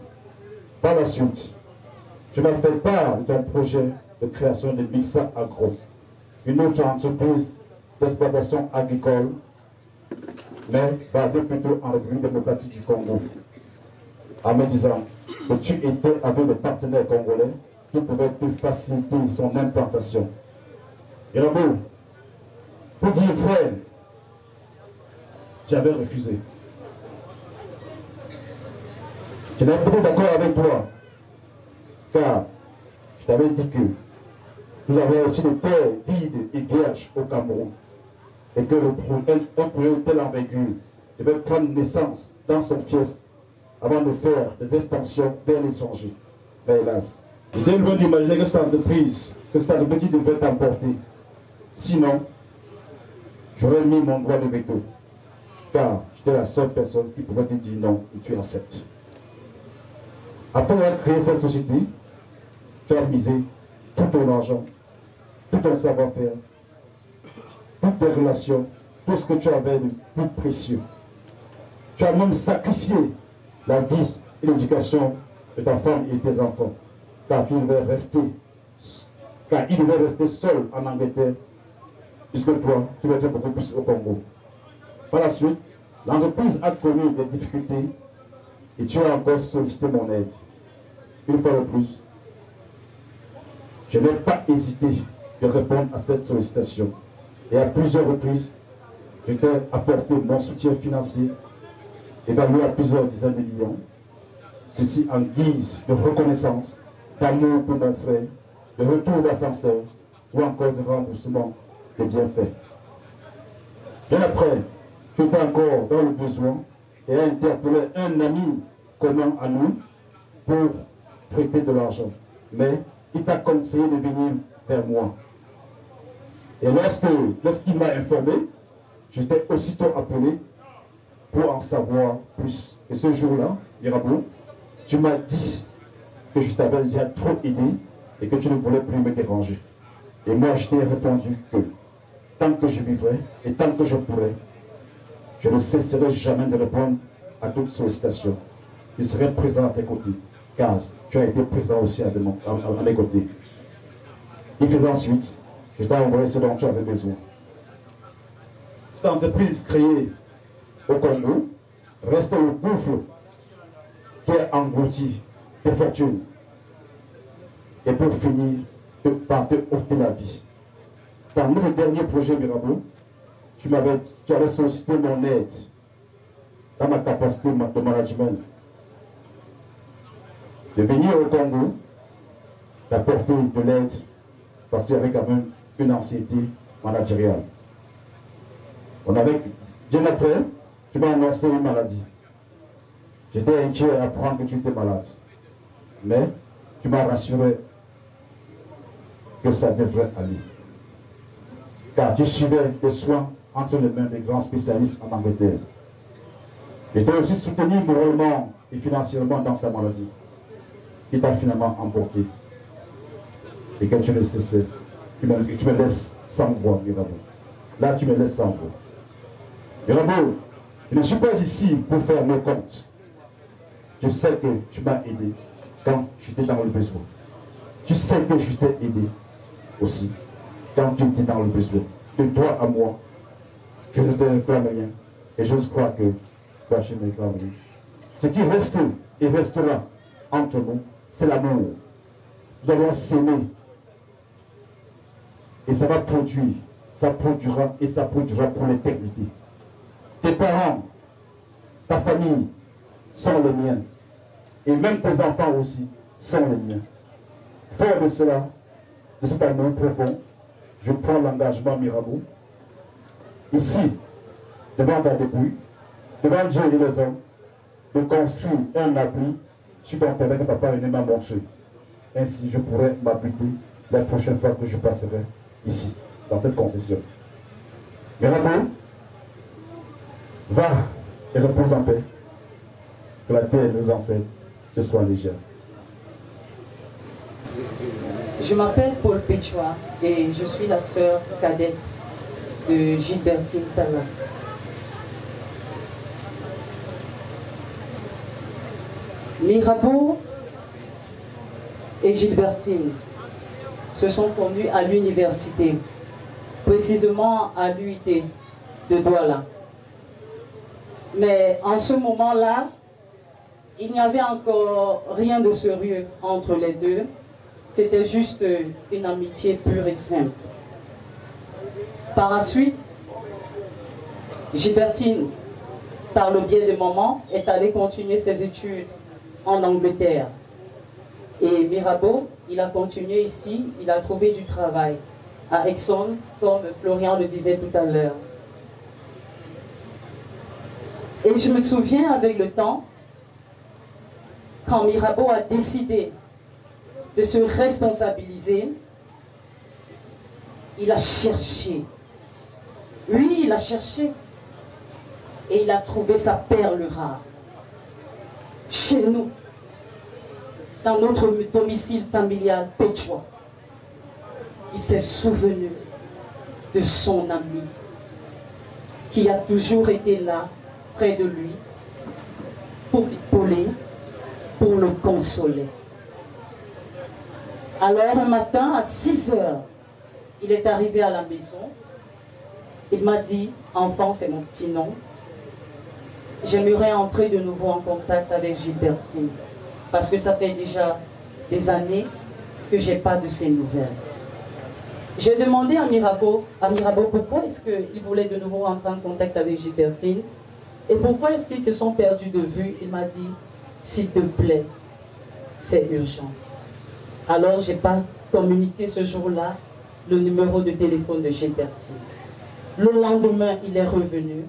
Par la suite, tu m'as fait part de ton projet de création de Mixa Agro, une autre entreprise d'exploitation agricole, mais basée plutôt en République démocratique du Congo, en me disant que tu étais avec des partenaires congolais qui pouvaient te faciliter son implantation. Et là, pour dire frère, j'avais refusé. Je n'étais pas d'accord avec toi, car je t'avais dit que nous avons aussi des terres vides et vierges au Cameroun, et que un projet de telle envergure devait prendre naissance dans son fief avant de faire des extensions vers l'étranger. Mais hélas, j'étais loin d'imaginer que cette entreprise qui devrait t'emporter. Sinon, j'aurais mis mon droit de veto, car j'étais la seule personne qui pouvait te dire non et tu acceptes. Après avoir créé cette société, tu as misé tout ton argent, tout ton savoir-faire, toutes tes relations, tout ce que tu avais de plus précieux. Tu as même sacrifié la vie et l'éducation de ta femme et de tes enfants, car ils devaient rester seuls en Angleterre, puisque toi, tu vas être beaucoup plus au Congo. Par la suite, l'entreprise a connu des difficultés et tu as encore sollicité mon aide. Une fois de plus, je n'ai pas hésité de répondre à cette sollicitation. Et à plusieurs reprises, je t'ai apporté mon soutien financier, évalué à plusieurs dizaines de millions. Ceci en guise de reconnaissance, d'amour pour mon frère, de retour d'ascenseur ou encore de remboursement des bienfaits. Bien après, tu étais encore dans le besoin et as interpellé un ami commun à nous pour prêter de l'argent. Mais il t'a conseillé de venir vers moi. Et lorsqu'il m'a informé, j'étais aussitôt appelé pour en savoir plus. Et ce jour-là, Mirabeau, tu m'as dit que je t'avais déjà trop aidé et que tu ne voulais plus me déranger. Et moi, je t'ai répondu que tant que je vivrai et tant que je pourrai, je ne cesserai jamais de répondre à toute sollicitation. Je serai présent à tes côtés, car tu as été présent aussi à mes côtés. Et faisant ensuite, je t'ai envoyé ce dont tu avais besoin. Cette entreprise créée au Congo reste le gouffre qui a englouti tes fortunes. Et pour finir, par te ôter la vie. Dans notre dernier projet Mirabeau, tu avais sollicité mon aide dans ma capacité de management. De venir au Congo, d'apporter de l'aide, parce qu'il y avait quand même une anxiété managériale. Bien après, tu m'as annoncé une maladie. J'étais inquiet à apprendre que tu étais malade. Mais tu m'as rassuré que ça devrait aller. Car tu suivais des soins entre les mains des grands spécialistes en Angleterre. J'étais aussi soutenu moralement et financièrement dans ta maladie, qui t'a finalement emporté. Et que tu ne cessais, tu me laisses sans voix, Mirabeau. Là, tu me laisses sans voix. Mirabeau, je ne suis pas ici pour faire mes comptes. Je sais que tu m'as aidé quand j'étais dans le besoin. Tu sais que je t'ai aidé aussi quand tu étais dans le besoin. De toi à moi, je ne te réclame rien. Et j'ose croire que toi, je ne réclame rien. Ce qui reste et restera entre nous, c'est l'amour. Nous allons s'aimer. Et ça va produire, ça produira et ça produira pour l'éternité. Tes parents, ta famille sont les miens. Et même tes enfants aussi sont les miens. Fort de cela, de cet amour profond, je prends l'engagement Mirabeau, ici, devant ta dépouille, devant Dieu et les hommes, de construire un abri sur ton terrain que papa est m'a montré. Ainsi, je pourrai m'abriter la prochaine fois que je passerai ici, dans cette concession. Mirabeau, va et repose en paix. Que la terre nous enseigne de soins légers. Je m'appelle Paul Péchois et je suis la sœur cadette de Gilbertine Tala. Mirabeau et Gilbertine, se sont connus à l'université, précisément à l'UIT de Douala. Mais en ce moment-là, il n'y avait encore rien de sérieux entre les deux. C'était juste une amitié pure et simple. Par la suite, Gilbertine, par le biais de maman, est allée continuer ses études en Angleterre. Et Mirabeau, il a continué ici, il a trouvé du travail à Exxon, comme Florian le disait tout à l'heure. Et je me souviens avec le temps, quand Mirabeau a décidé de se responsabiliser, il a cherché. Oui, il a cherché. Et il a trouvé sa perle rare. Chez nous, dans notre domicile familial Péchois. Il s'est souvenu de son ami qui a toujours été là, près de lui, pour l'épauler, pour le consoler. Alors un matin, à 6 heures, il est arrivé à la maison. Il m'a dit, enfant, c'est mon petit nom, j'aimerais entrer de nouveau en contact avec Gilbertine, parce que ça fait déjà des années que je n'ai pas de ses nouvelles. J'ai demandé à Mirabeau pourquoi est-ce qu'il voulait de nouveau entrer en contact avec Gilbertine et pourquoi est-ce qu'ils se sont perdus de vue. Il m'a dit, s'il te plaît, c'est urgent. Alors je n'ai pas communiqué ce jour-là le numéro de téléphone de Gilbertine. Le lendemain, il est revenu.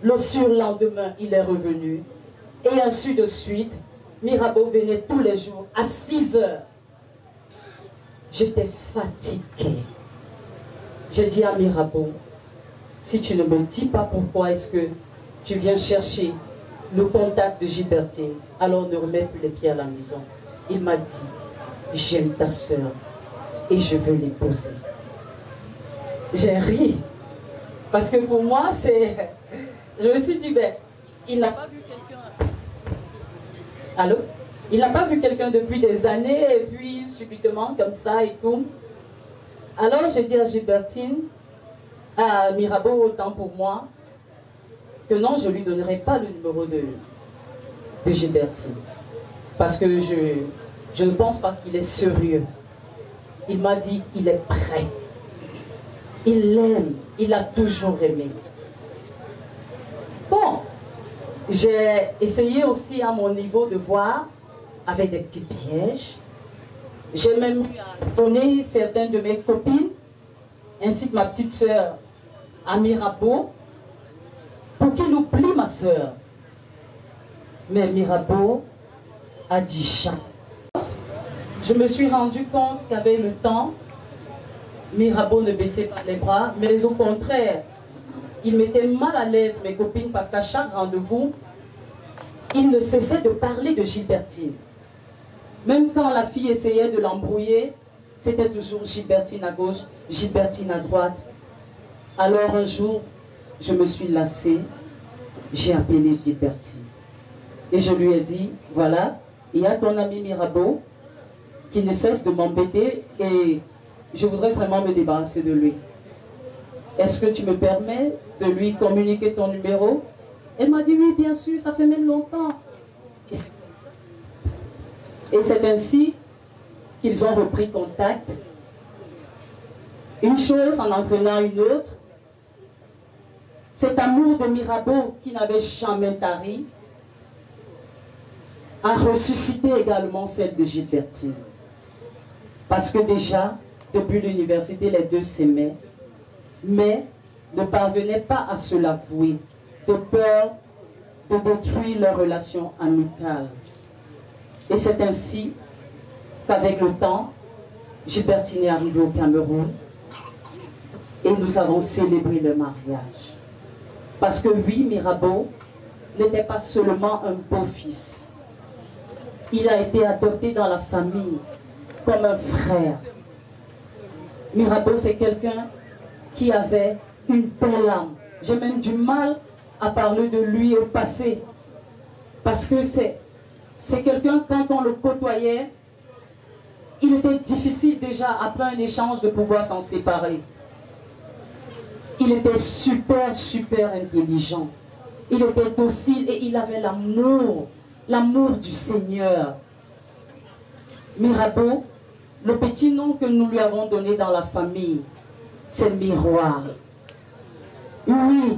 Le surlendemain, il est revenu. Et ainsi de suite. Mirabeau venait tous les jours à 6 heures. J'étais fatiguée. J'ai dit à Mirabeau, si tu ne me dis pas pourquoi est-ce que tu viens chercher le contact de Gilbertine, alors ne remets plus les pieds à la maison. Il m'a dit, j'aime ta soeur et je veux l'épouser. J'ai ri. Parce que pour moi, c'est... Je me suis dit, ben, il n'a pas vu quelqu'un... Allô? Il n'a pas vu quelqu'un depuis des années, et puis subitement, comme ça et tout. Alors j'ai dit à Gilbertine, à Mirabeau, autant pour moi, que non, je ne lui donnerai pas le numéro de Gilbertine. Parce que je ne pense pas qu'il est sérieux. Il m'a dit, il est prêt. Il l'aime, il a toujours aimé. Bon, j'ai essayé aussi à mon niveau de voir avec des petits pièges. J'ai même eu à donner certaines de mes copines, ainsi que ma petite sœur, à Mirabeau, pour qu'il oublie ma sœur. Mais Mirabeau a dit chat. Je me suis rendu compte qu'avec le temps, Mirabeau ne baissait pas les bras, mais au contraire, il mettait mal à l'aise mes copines parce qu'à chaque rendez-vous, il ne cessait de parler de Gilbertine. Même quand la fille essayait de l'embrouiller, c'était toujours Gilbertine à gauche, Gilbertine à droite. Alors un jour, je me suis lassée, j'ai appelé Gilbertine. Et je lui ai dit, voilà, il y a ton ami Mirabeau qui ne cesse de m'embêter et je voudrais vraiment me débarrasser de lui. Est-ce que tu me permets de lui communiquer ton numéro? Elle m'a dit, oui, bien sûr, ça fait même longtemps. Et c'est ainsi qu'ils ont repris contact. Une chose en entraînant une autre. Cet amour de Mirabeau qui n'avait jamais tari a ressuscité également celle de Gilbertine. Parce que déjà, depuis l'université, les deux s'aimaient, mais ne parvenaient pas à se l'avouer, de peur de détruire leur relation amicale. Et c'est ainsi qu'avec le temps, Gilbertine est arrivée au Cameroun et nous avons célébré le mariage. Parce que oui, Mirabeau n'était pas seulement un beau-fils. Il a été adopté dans la famille comme un frère. Mirabeau, c'est quelqu'un qui avait une belle âme. J'ai même du mal à parler de lui au passé. Parce que c'est quelqu'un, quand on le côtoyait, il était difficile déjà, après un échange, de pouvoir s'en séparer. Il était super, super intelligent. Il était docile et il avait l'amour du Seigneur. Mirabeau, le petit nom que nous lui avons donné dans la famille, c'est Miroir. Oui,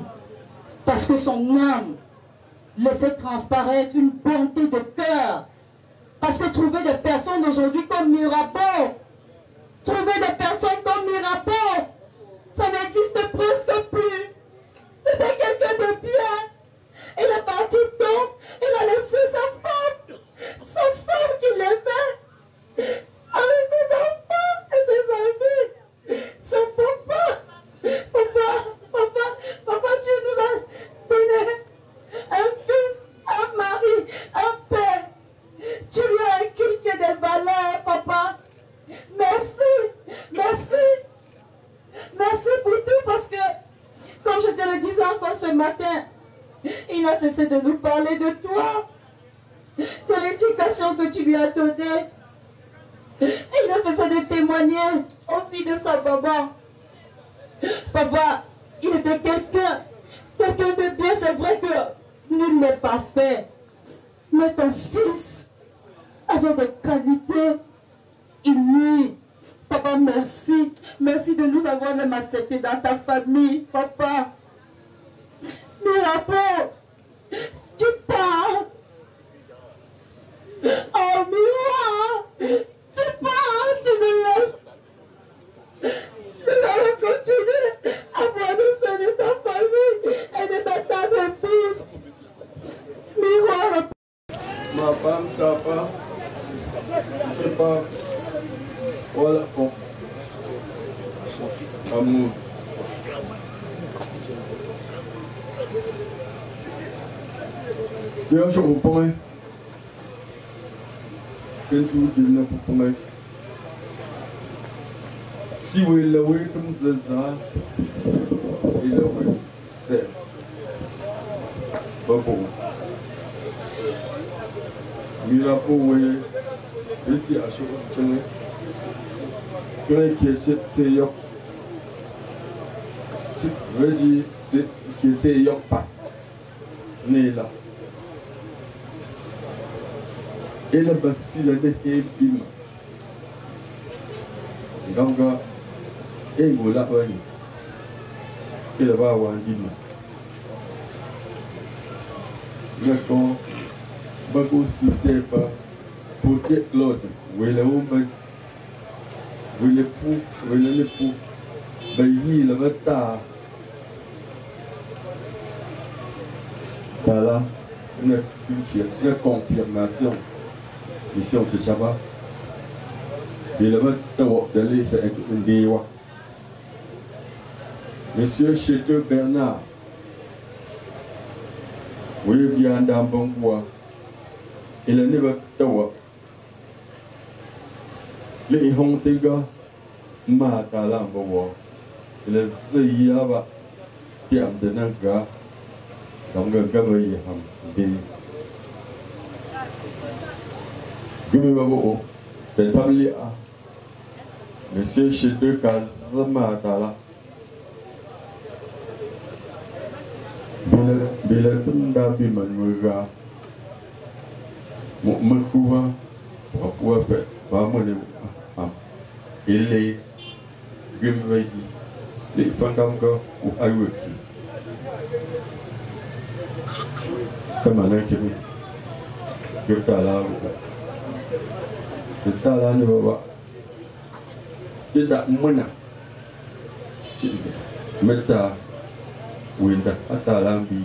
parce que son âme laissait transparaître une bonté de cœur. Parce que trouver des personnes aujourd'hui comme Mirabeau, trouver des personnes comme Mirabeau, ça n'existe presque plus. C'était quelqu'un de bien. Il est parti tôt, il a laissé sa femme qu'il aimait, avec ses enfants et ses amis. Son papa, tu nous as donné un fils, un mari, un père. Tu lui as inculqué des valeurs, papa. Merci, merci. Merci pour tout parce que, comme je te le disais encore ce matin, il n'a cessé de nous parler de toi, de l'éducation que tu lui as donnée. Il n'a cessé de témoigner aussi de sa maman. Papa, il était quelqu'un de bien. C'est vrai que nul n'est parfait. Mais ton fils avait des qualités inouïes. Papa, merci. Merci de nous avoir même acceptés dans ta famille, papa. Mirabeau, tu pars. Oh, Miroir, tu pars, tu nous laisses. Nous allons continuer à voir nous soins de ta famille et de ta tante fils. Miroir. Ma femme, papa, c'est pas. Voilà, bon. Amour. Bien, je reprends. Quel tour de la pour si vous l'avez comme ça, il l'avait. C'est pas bon. Mirabeau, oui. Ici, à chaque fois, qui était yok, veut dire qui était yok pas, né là. Et le bassi le déhé bim. Ganga, et gola wani. Et le va wani ma. D'accord, bago cité pas, faut que l'autre, oui le woman. Oui les fous, bayi le matin. Voilà une confirmation. Ici on se chava. Et le matin, d'aller c'est un déwa. Monsieur Chéteux Bernard, oui bien dans bon bois. Il a never tower. Les hontiga matala bawa le ziyaba tiam de naga kanga gabai ham be gumi babo de family a monsieur chez deux kazama tala bila tunda bi manuga makuwa papua pe bamone il est gumveillé, les fandangas ou aïweki. Comme un inquiété, que t'as là, ne va pas. C'est à Mona. Meta, Winda, Atalambi,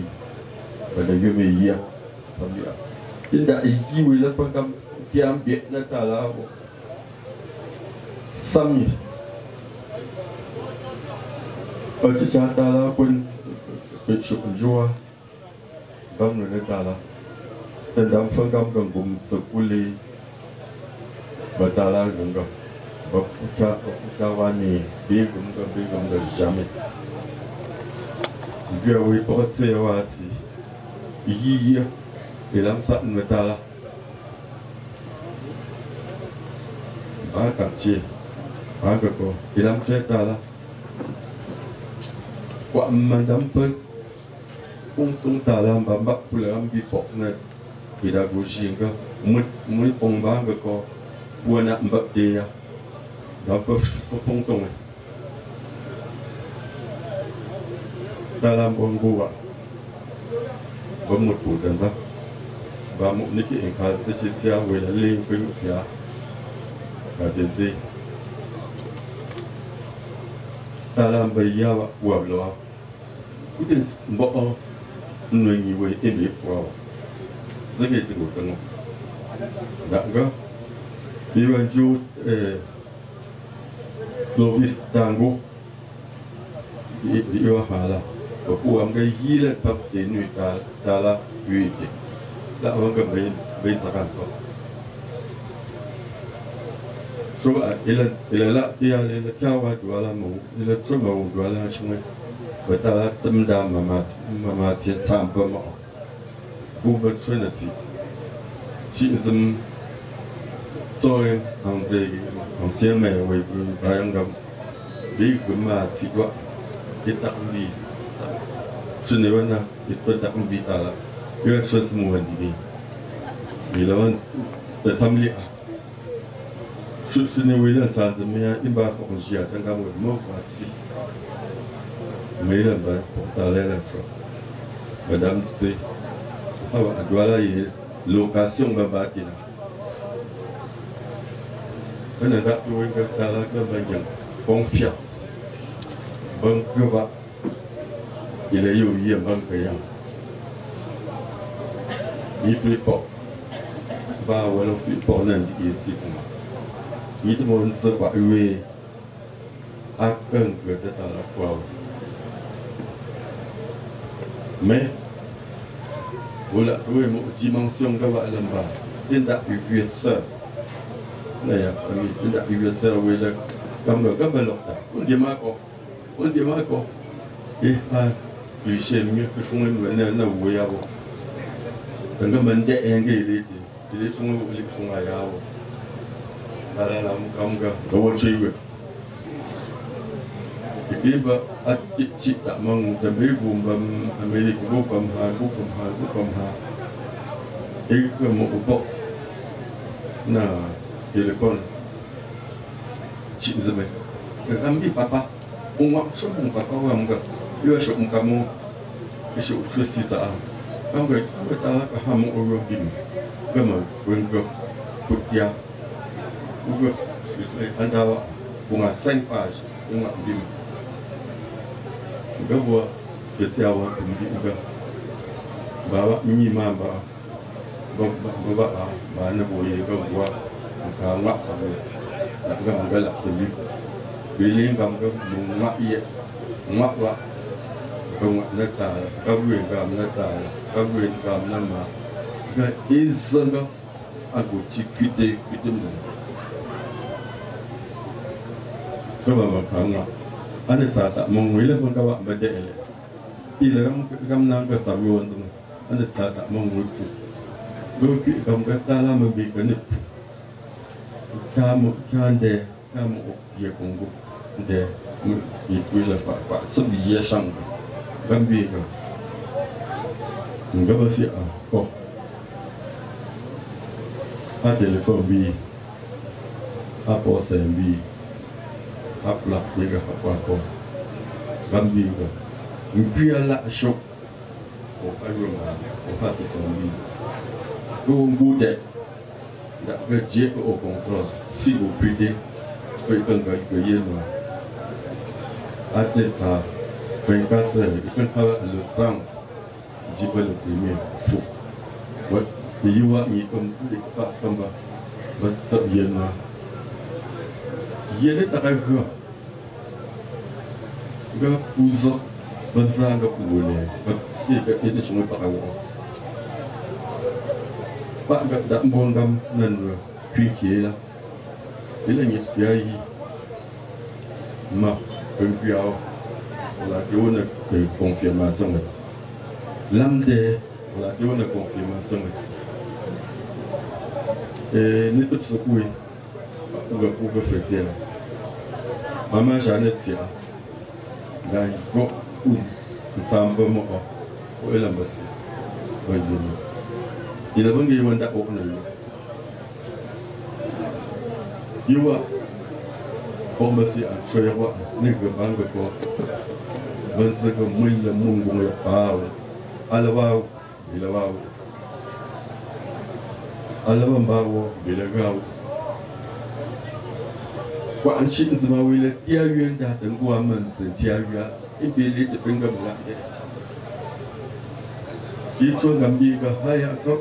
le gumeia, c'est à Igi, où il a pas comme qui a un bien Natala. Sami Cica tala pun jua Gam nuna tala Tendam fengam gangum sekuli Batala gangam Bapuka wani Bigum ga jamais Dia wi potse wasi Iya Ilam sat metala à quartier, à Gako, il a fait là. Quoi, madame peut, on tala, bamba, pour le rambi pour net, pédagogie, moi, on va Gako, pour un mbapé, dans le fond, dalam bongoa bamu tudanza bamu niki in ka sace tsiya wai lalle kun fiya ka da zai dalam bayawa wablawa kudin mbo nwenyi wai ebe fuwa zage tigo kan da ga biwan ju Clovis Tango biwa hala aku amgai gila pap denu tala yuite la awanga bain sakan ko so ila la dia ila kawa duala mo ila troma duala shwe batala tamda mama chen sampa mo buba trinity shi zum soy andre ancien mais oui bayang dam bi guma sikwa kita ambi sebenarnya itu tak ambi tala dia semua ini ilawan tamli sebenarnya wilan sanzemnya imba fonjia kan kamu mau kasih Mailan ba tala so madame c'est awa adwala yi location ba batina kana da tuwe ka tala ka banyan confiance bang kuba il est eu hier bang kaya ni flipo ba wala flipo nan di isi kuma ni to mon se ba we akan ke tala fwa mais voilà oui mo dimension ka ba lamba tinda UPS na ya kami tinda UPS wala kamlo kabalokta on dit mako et pas cliché mieux que font les na woyabo nga mande engé il est son les font ayabo ala la mukamga do chiwe iba ati ta mang tambe bumbam amerika bumbam ha et que mon box na téléphone chizame kambi papa on so mon papa wa mga yo so mkamo iso fusita anga tala ka hamu o bim gama wengo putia ugo andawa bunga 5 page bunga bim gawa kesiawa bim uga bawa ni mamba baba ba na boye gawa ka ngwa sabe ga ngala kemi biling kam ga ngwa ye ngwa wa ngwa na ta ga wen ga na ta ga wen ga na ma ga izanga ago chikite kitimza ga ba ka ngwa ane sa ta mong wile kon ga wa ba de ele ile gam na ga sabi wonzo ane sa ta mong wutsu go ki kam ga ta la ma bi ga ne kamu kande kamu ye kongo de ituila pa sabi ye sang gambi ga ngaba si a ko a telefon bi a pose bi a pla ga pa ko gambi ga ngpia la shop o ayo ma o fa so bi go ngute da ga je au contrôle si vous prêtez fait un gars qui est là athlète ça 24 heures il peut faire le 30 j'ai pas le premier fou ouais il y a ni comme pas comme va ça bien là il est à la gare gars pouzo bonne ça gars pour les il est sur le parcours Pak dak bongam nan kuiki la ile ni yai ma penpiao la diona de confirmation lamde la diona confirmation et ni tout ce coup pour fêter. Maman Jeannette Sia, là, il s'en va moi, où est l'ambassade? Il a vendu un date au Nord. Il va pour me dire à faire quoi, n'est que pas que quoi. Vingt secondes, moi le monde est pas. Alawao, bilawao. Alawambawo, bilagao. Kwa anshi nzima wile tia yuenda tengua manse tia yuya ibili tepenga mulake. Itu ngambiga haya kok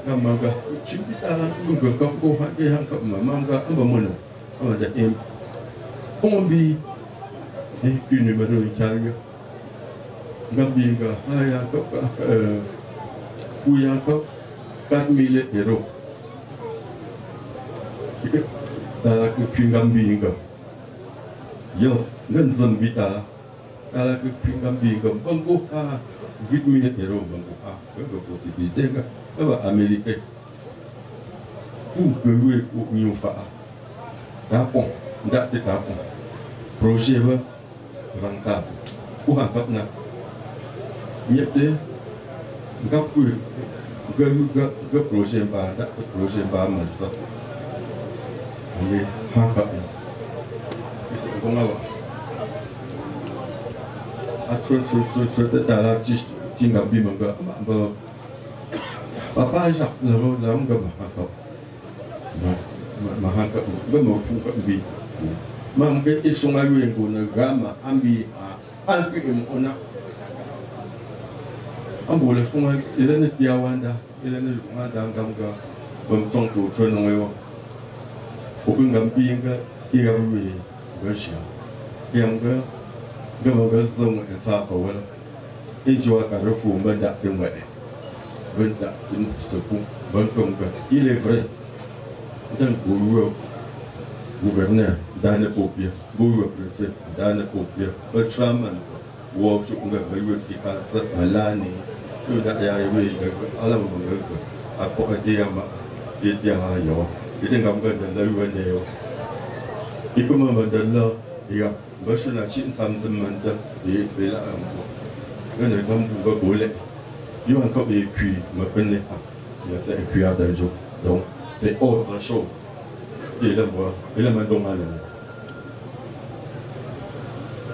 kamaga chimbitala nunga kok hake hangka mamanga ambamono amada em. Pombi kini baru cari. Ngambiga haya kok kuya kok 4,000 €. Dalam kepinggambiga, yo ngenzem bita, dalam kepinggambiga, bangku 8,000 €, bangku bangku positif kan, apa Amerika, keluar nyufa, tapong, tidak ditapong, proses apa, rangkap, hangkap nak, nyete, ngapur, ke proses apa, tak proses apa masa. Ini hangkap ni. Bisa pengawa. Atau dalam jingga bimang ke, apa aja lalu ke hangkap. Mahangkap, bermau fungkap bi. Mungkin isu ngayu yang guna gama ambi ambi imuna. Amboleh fungkap, ini ni tiawan dah, ini ni rumah dah gamga, bermacam tu cenderung lewa. Bukan gampi yang ke iawi bersih, yang ke gambar zong esok awal, injua karufu benda tengah, benda ini sepung, bangkong ke ilevre, dan gubernur dana kopia, guru prefect dana kopia, bercaman, workshop enggak berwujud kasar malani, itu dah iawi alam mengerti, apa dia mak dia hayo. Kita gambar dan lalu benda. Iku membandala, ya, bersama cinta sama manda, di bela ampu. Kerana kamu buka boleh, you angkat ekui, macam ni, ya saya ekui ada jo, donc c'est autre chose. Dia buat, dia mandong mana?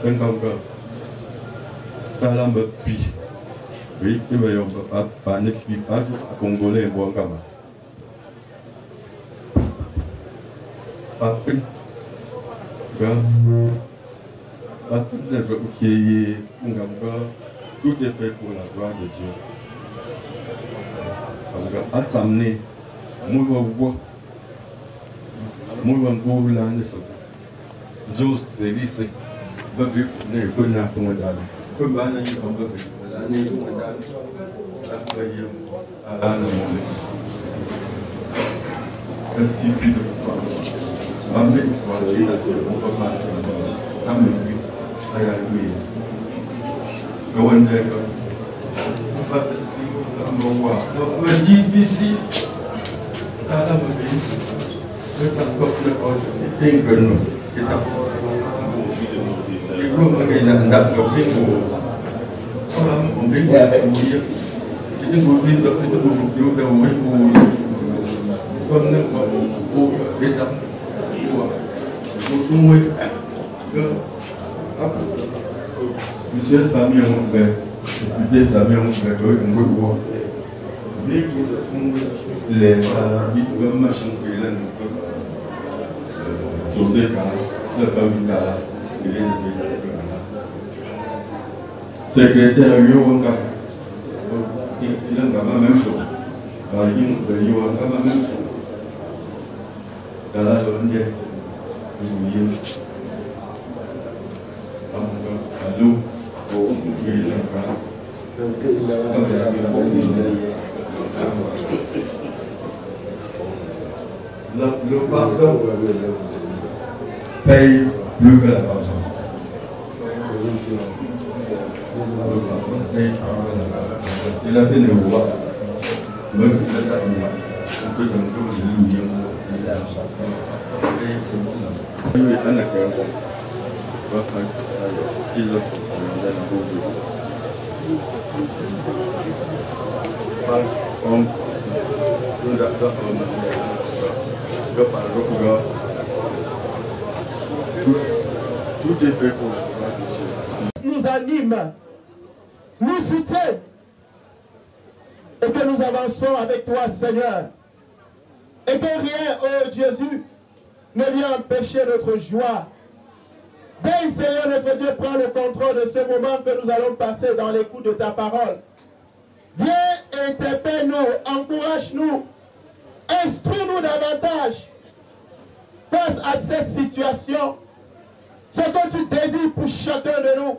Sengkau dalam berpi, berpi bayar apa ni pi pasuk, Congolais buang kamar. Papin, papin devrait oublier, tout est fait pour la gloire de Dieu. À s'amener, moi là, ne sais pas. Juste c'est lycée, va vivre, ne connaît pas mon dame. Comme on a eu un peu de l'année, mon dame, après à la monnaie. Est-ce qu'il de France? Amen. Amen. Ayah kawan dia apa sih bawa masjid bisi dalam begini kita kok tinggal kita itu mengenai hendak kepinggu orang mungkin ya dia itu mungkin itu juga mungkinคนนึงบอกกูเด็กจับกูช่วยก็ครับMonsieur Samir Moumbé, député Samir Moumbé, oui, on peut voir. Les machins qui viennent sur ces cas, c'est pas une cas, secrétaire Yoanga, il a la même chose. Il y a la même chose. Dans la zone, allô. Le pardon paye plus que la vengeance. Il a fait le roi, même il a fait on peut donc Tout est fait pour la gloire de Jésus. Nous anime, nous soutient et que nous avançons avec toi, Seigneur. Et que rien, oh Jésus, ne vient empêcher notre joie. Dès Seigneur, notre Dieu, prends le contrôle de ce moment que nous allons passer dans l'écoute de ta parole. Viens, interpelle-nous, encourage-nous, instruis-nous davantage face à cette situation. Ce que tu désires pour chacun de nous,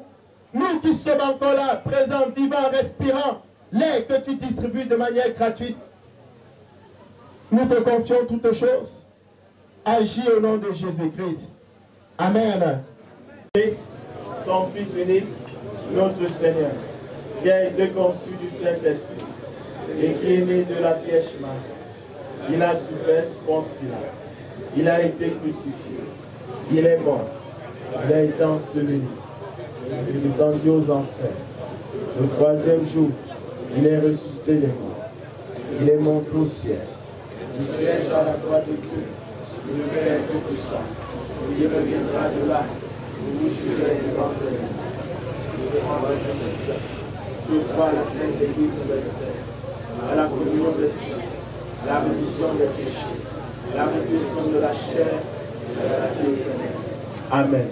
nous qui sommes encore là, présents, vivants, respirants, l'air que tu distribues de manière gratuite. Nous te confions toutes choses. Agis au nom de Jésus-Christ. Amen. Son Fils unique, notre Seigneur, qui a été conçu du Saint-Esprit et qui est né de la Vierge Marie. Il a souffert sous Ponce Pilate. Il a été crucifié. Il est mort. Il a été enseveli. Il est descendu aux enfers. Le troisième jour, il est ressuscité des morts. Il est monté au ciel. Il siège à la droite de Dieu. Le Père Tout-Puissant. Il reviendra de là. Vous jurez devant je crois à la Sainte Église universelle, à la communion des saints, à la rémission des péchés, à la résurrection de la chair et à la vie éternelle. Amen.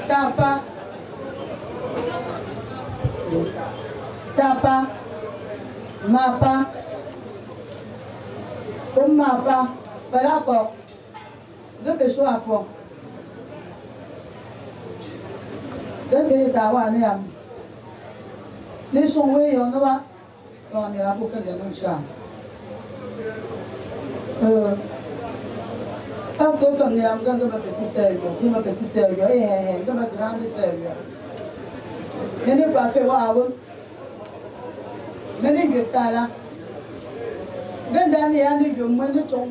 Tapa, Mapa, Mapa, Balako, de pécho à quoi? De Tawanem. Les sont oui, on va. On est là pour faire des noms. Parce que comme les Américains de ma petite sœur, qui ma petite sœur, et de ma grande sœur. Je n'ai pas fait voir. Mais les vieux là. Dans l'année, il y a moins de temps,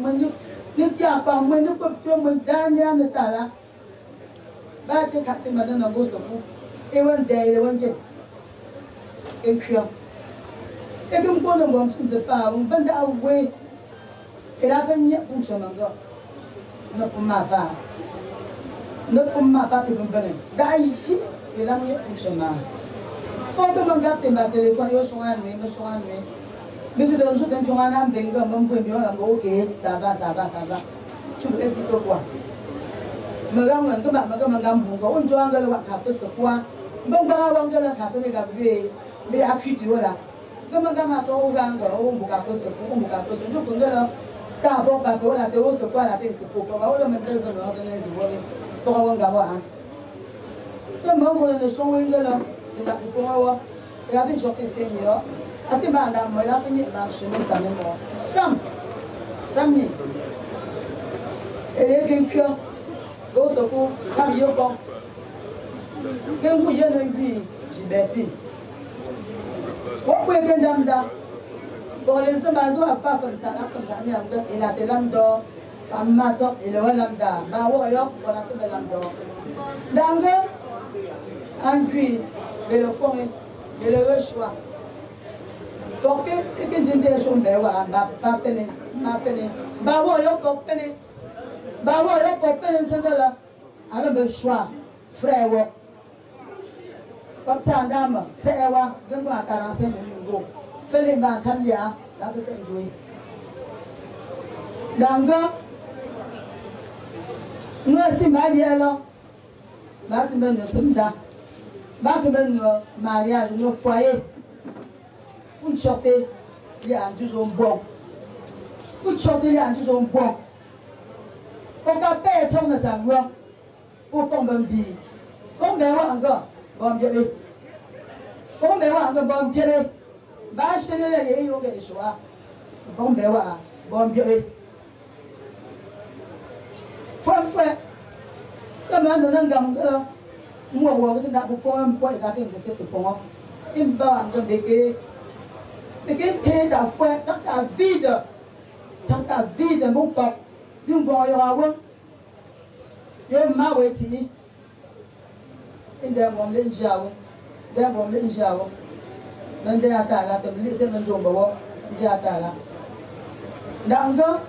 ne tient pas moins de copies, moins d'années de tala. Bah, tu as madame en gauche. Et one day, one day. Et puis, et comme on ne sait pas, on va away. Et la fin, il y a un chemin. Ne pour ma part. Ne pour ma part, tu peux venir. D'aïchi, il a mis un chemin. Quand on regarde ma téléphone, je suis en mais tu donnes juste un tour en âme, tu ok, ça va. Tu veux dire quoi? Je regarde, on doit aller voir ce quoi. Bon, la café de Gabriel, mais à cuire là. Comme un gamin, on va on va je peux dire, t'as bon papa, la théo, c'est quoi la tête pour pouvoir le mettre dans l'ordinaire du volet pour avoir un gamin. Comme on va le changer là, et la pour et à des jours qui seigneur, à des madame, elle a fini par chemin sa mémoire. Sam, elle est bien cœur, au secours, comme il y a bon. Quand vous y avez vu, Gilbertine, vous pouvez dire Damda. Pour les hommes, ils n'ont pas fait ça, il a des lames d'or, un matin, il a lame d'or. Baou, il a des lames d'or. Danga, un puits, mais le fond, il le reçoit. Donc, il y a des choses qui sont peine. Baou, il a peine. Baou, il a peine, c'est là. Alors, le choix, frère. Comme ça, dame, c'est Ewa, je vais à 45 minutes. Fais les mains, t'as bien, t'as fait jouer. Danga, nous aussi, Marielle, nous sommes là. Nous mariage, nos foyers. Pour chanter, il y a toujours bon. Pour chanter, il y a toujours bon. Pour qu'à personne ne s'avoue, pour qu'on me dise. Combien encore? Bon bébé. Combien encore bon bébé? Bah, chez les gens, il y a choix. Bon bébé, bon bébé. Frère, comment nous avons gagné? Moi, on va dire pour un point, il a fait une fête pour moi. Il va en donner. Mais qu'est-ce que tu as fait? Tant ta vie, mon papa. D'une bonne heure, yo ma weti. Inde bon le jawo. De bon le jawo. Nde atala to le se njo bawo. Nde atala. Danga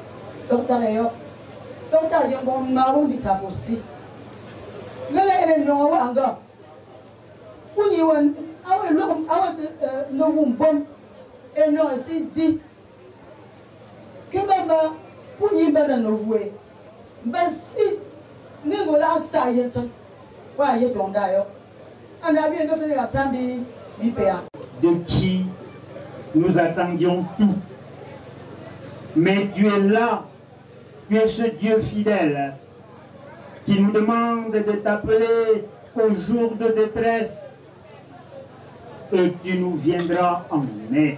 docteur yo. Docteur yo bon na won bisa posi. Lele ele no wa anga. Kuni wan awe lo awe no won bom. E no si di. Kimba kuni ba na no we. Basi ningola sa yeta. Wa ye donda yo. Anda bien que fait la tambi mi père. De qui nous attendions tout. Mais tu es là, tu es ce Dieu fidèle qui nous demande de t'appeler au jour de détresse et tu nous viendras en aide.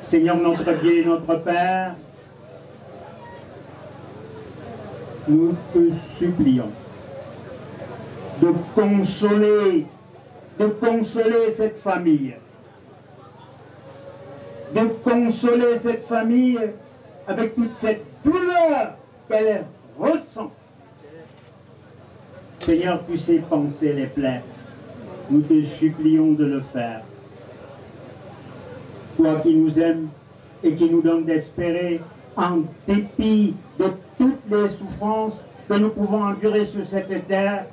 Seigneur notre Dieu et notre Père, nous te supplions de consoler cette famille. De consoler cette famille avec toute cette douleur qu'elle ressent. Seigneur, tu sais penser les plaies. Nous te supplions de le faire. Toi qui nous aimes et qui nous donnes d'espérer en dépit de toutes les souffrances que nous pouvons endurer sur cette terre,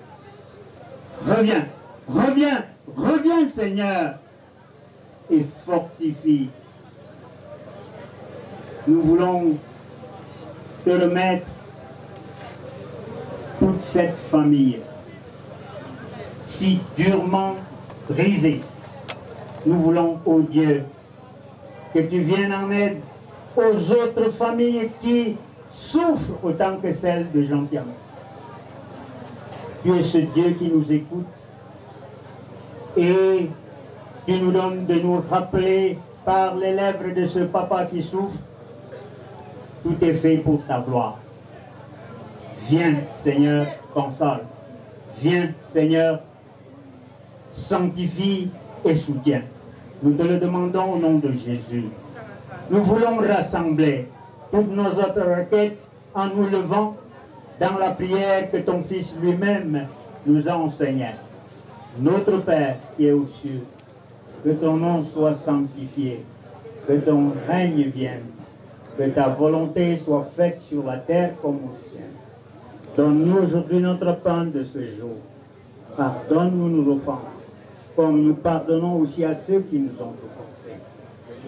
reviens, reviens, reviens Seigneur et fortifie. Nous voulons te remettre toute cette famille si durement brisée. Nous voulons, ô Dieu, que tu viennes en aide aux autres familles qui souffrent autant que celles de Jean-Pierre. Tu es ce Dieu qui nous écoute et tu nous donnes de nous rappeler par les lèvres de ce papa qui souffre. Tout est fait pour ta gloire. Viens, Seigneur, console. Viens, Seigneur, sanctifie et soutiens. Nous te le demandons au nom de Jésus. Nous voulons rassembler toutes nos autres requêtes en nous levant dans la prière que ton Fils lui-même nous a enseignée. Notre Père qui est aux cieux, que ton nom soit sanctifié, que ton règne vienne, que ta volonté soit faite sur la terre comme au ciel. Donne-nous aujourd'hui notre pain de ce jour. Pardonne-nous nos offenses, comme nous pardonnons aussi à ceux qui nous ont offensés.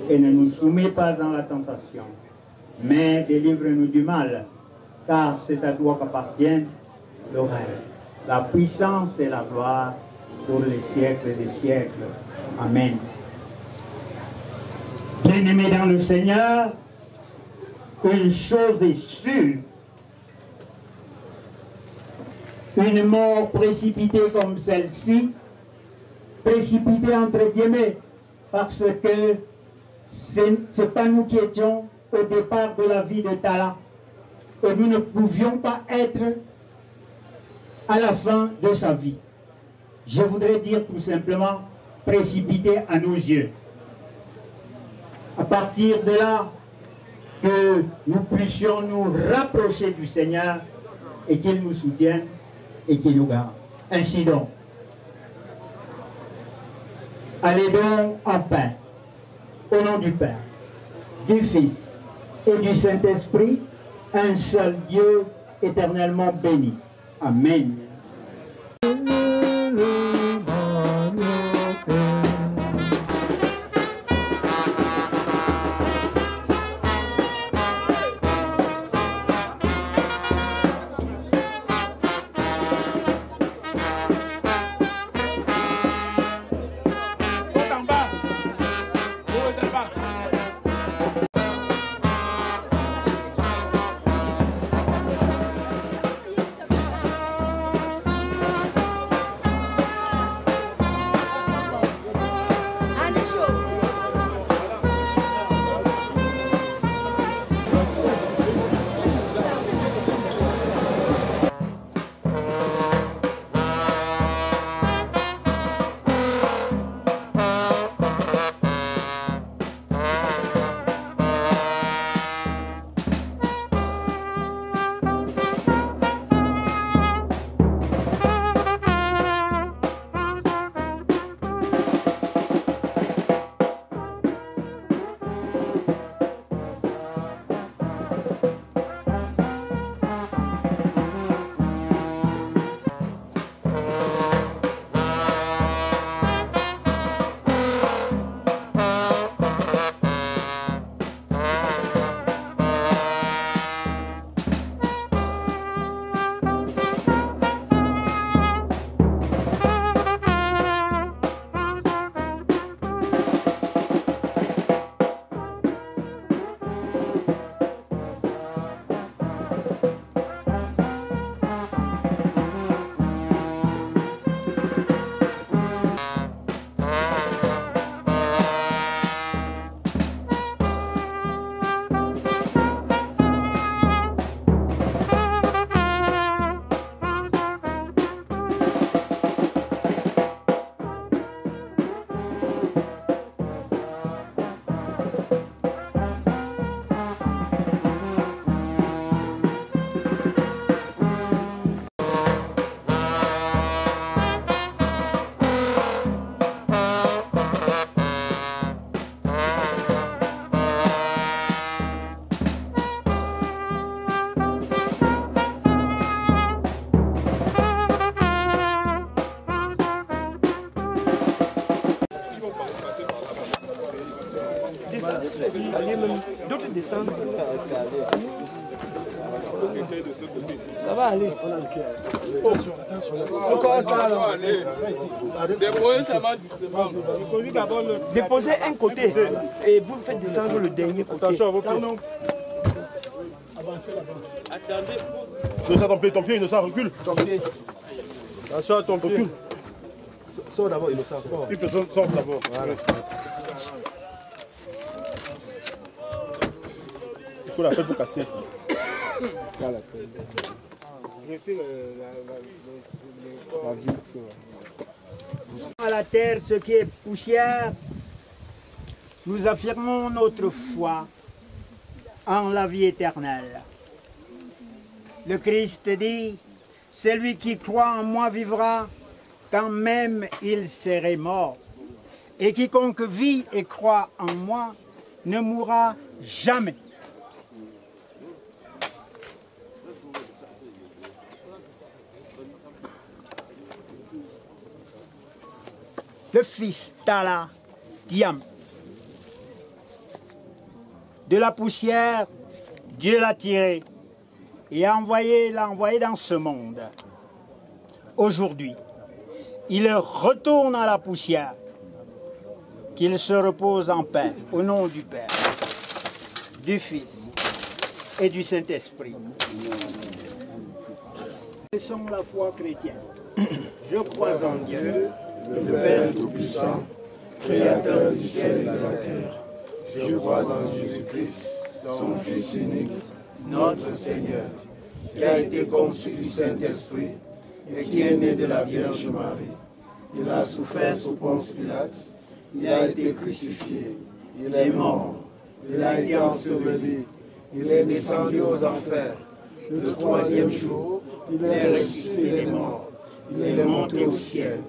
Et ne nous soumets pas dans la tentation, mais délivre-nous du mal, car c'est à toi qu'appartiennent le règne, la puissance et la gloire pour les siècles des siècles. Amen. Bien-aimés dans le Seigneur, une chose est sûre, une mort précipitée comme celle-ci, précipitée entre guillemets, parce que ce n'est pas nous qui étions au départ de la vie de Tala, et nous ne pouvions pas être à la fin de sa vie. Je voudrais dire tout simplement précipité à nos yeux. À partir de là, que nous puissions nous rapprocher du Seigneur et qu'il nous soutienne et qu'il nous garde. Ainsi donc, allez donc en paix, au nom du Père, du Fils et du Saint-Esprit, un seul Dieu éternellement béni. Amen. D'autres descendent. Ça va aller. Encore ça alors. Déposez un côté et vous faites descendre le dernier côté. Attention, vos pieds. Attendez. Ton pied, innocent, recule. Ton pied. Attention à ton pied. Recule. Sors d'abord, innocent, sors. Une personne sort d'abord. Voilà. Il faut la faire pour casser. Voilà. À la terre, ce qui est poussière, nous affirmons notre foi en la vie éternelle. Le Christ dit, celui qui croit en moi vivra quand même il serait mort. Et quiconque vit et croit en moi ne mourra jamais. Le Fils Tala Diam. De la poussière, Dieu l'a tiré et l'a envoyé dans ce monde. Aujourd'hui, il retourne à la poussière, qu'il se repose en paix, au nom du Père, du Fils et du Saint-Esprit. Laissons la foi chrétienne. Je crois en Dieu, le Père Tout-Puissant, Créateur du ciel et de la terre. Je crois en Jésus-Christ, son Fils unique, notre Seigneur, qui a été conçu du Saint-Esprit et qui est né de la Vierge Marie. Il a souffert sous Ponce Pilate, il a été crucifié, il est mort, il a été enseveli, il est descendu aux enfers. Le troisième jour, il est ressuscité des morts, il est monté au ciel.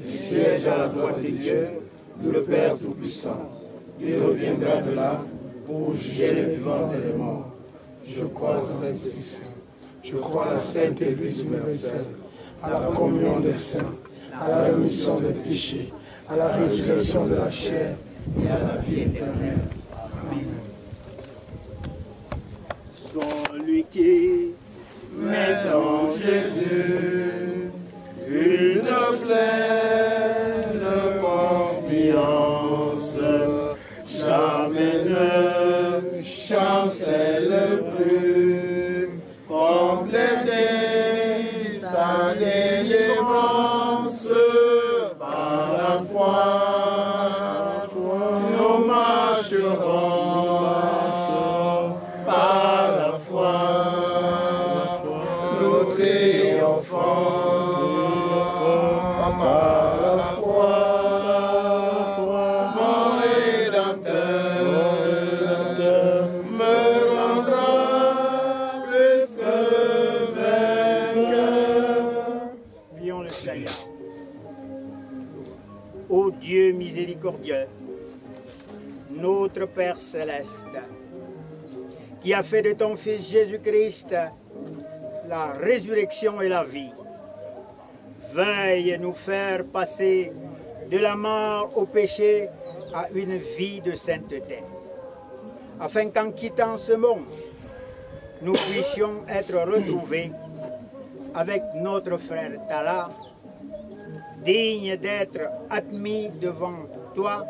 Il siège à la droite de Dieu, le Père Tout-Puissant. Il reviendra de là pour juger les vivants et les morts. Je crois en l'Esprit Saint. Je crois à la Sainte Église universelle, à la communion des saints, à la rémission des péchés, à la résurrection de la chair et à la vie éternelle. Amen. Celui qui met en Jésus une pleine confiance, jamais ne chancelle plus, compléter sa délivrance par la foi. Nous marcherons par la foi, nous triomphons. Par la foi, mon Rédempteur me rendra plus que vainqueur. Prions le Seigneur. Ô Dieu miséricordieux, notre Père céleste, qui a fait de ton Fils Jésus-Christ la résurrection et la vie, veuille nous faire passer de la mort au péché à une vie de sainteté, afin qu'en quittant ce monde, nous puissions être retrouvés avec notre frère Tala, dignes d'être admis devant toi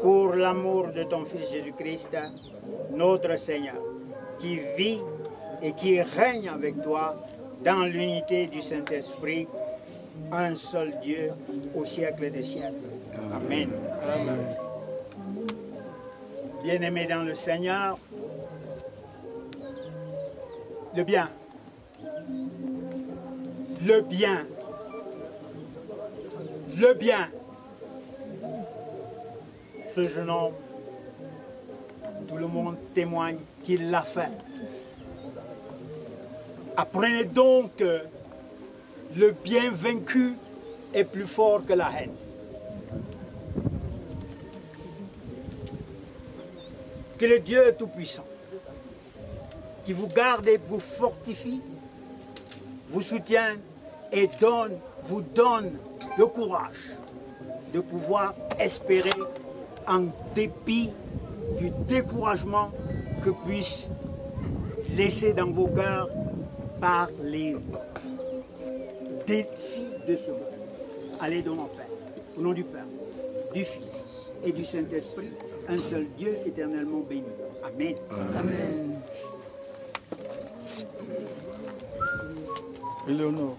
pour l'amour de ton Fils Jésus-Christ, notre Seigneur, qui vit et qui règne avec toi dans l'unité du Saint-Esprit, un seul Dieu, au siècle des siècles. Amen. Amen. Bien-aimés dans le Seigneur, le bien, le bien, le bien, ce jeune homme, tout le monde témoigne qu'il l'a fait. Apprenez donc que le bien vaincu est plus fort que la haine. Que le Dieu Tout-Puissant, qui vous garde et vous fortifie, vous soutienne et vous donne le courage de pouvoir espérer en dépit du découragement que puisse laisser dans vos cœurs par les défis de ce monde. Allez donc en paix, au nom du Père, du Fils et du Saint-Esprit, un seul Dieu éternellement béni. Amen. Amen. Éléonore.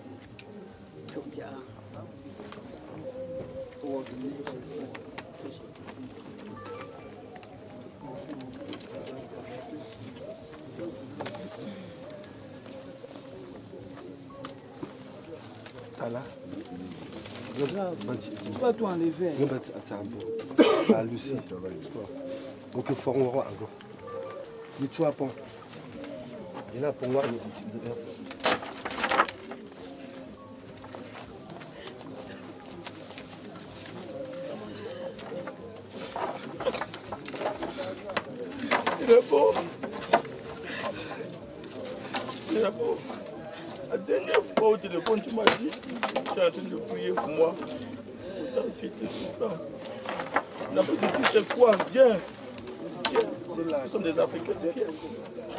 Tala. Tu vas tout enlever. Ah, Lucie. Donc, il faut en voir encore. Mais tu as pas. Il a pour moi. Il est beau. Il est beau. La dernière fois au téléphone, tu m'as dit, tu es en train de prier pour moi. Pourtant, tu étais souffrant. La personne dit, c'est quoi? Viens. Viens. Nous sommes des Africains. Viens.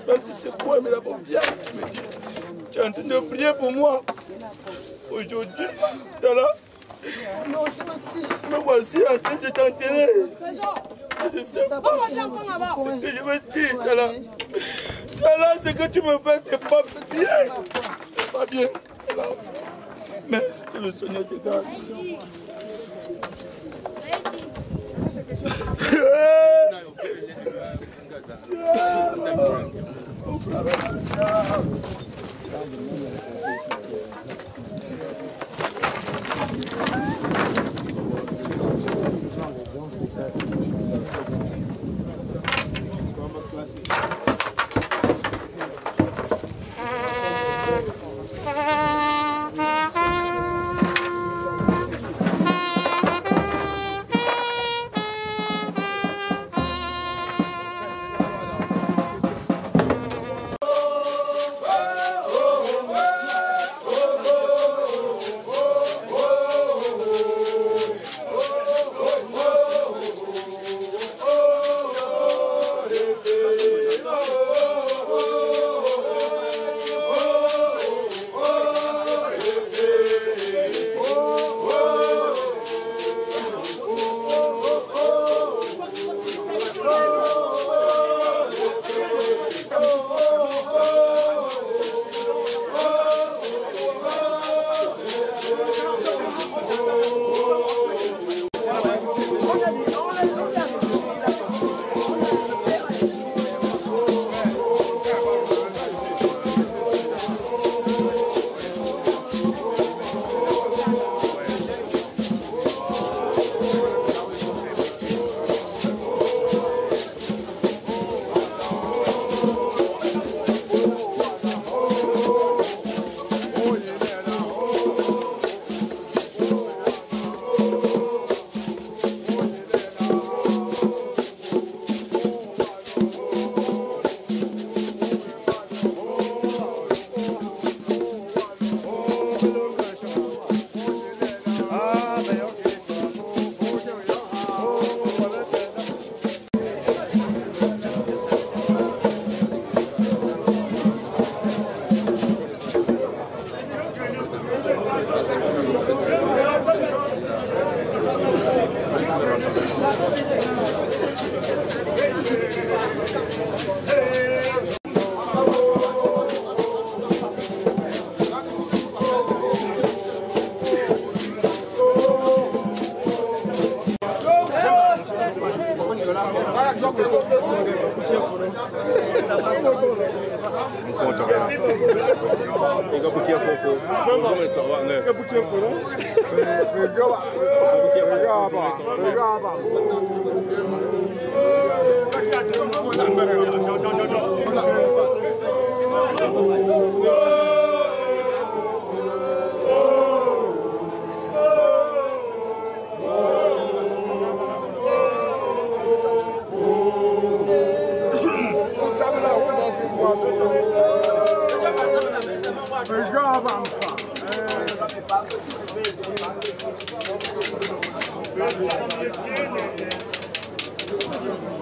Même si c'est quoi, mais d'abord, viens. Tu me dis, tu es en train de prier pour moi. Aujourd'hui, t'es là. Me voici en train de t'enterrer. Je sais pas ce que je veux dire, Tala. Tala, ce que tu me fais, c'est pas bien. C'est pas bien. Tala. Mais que le Seigneur te garde. Oh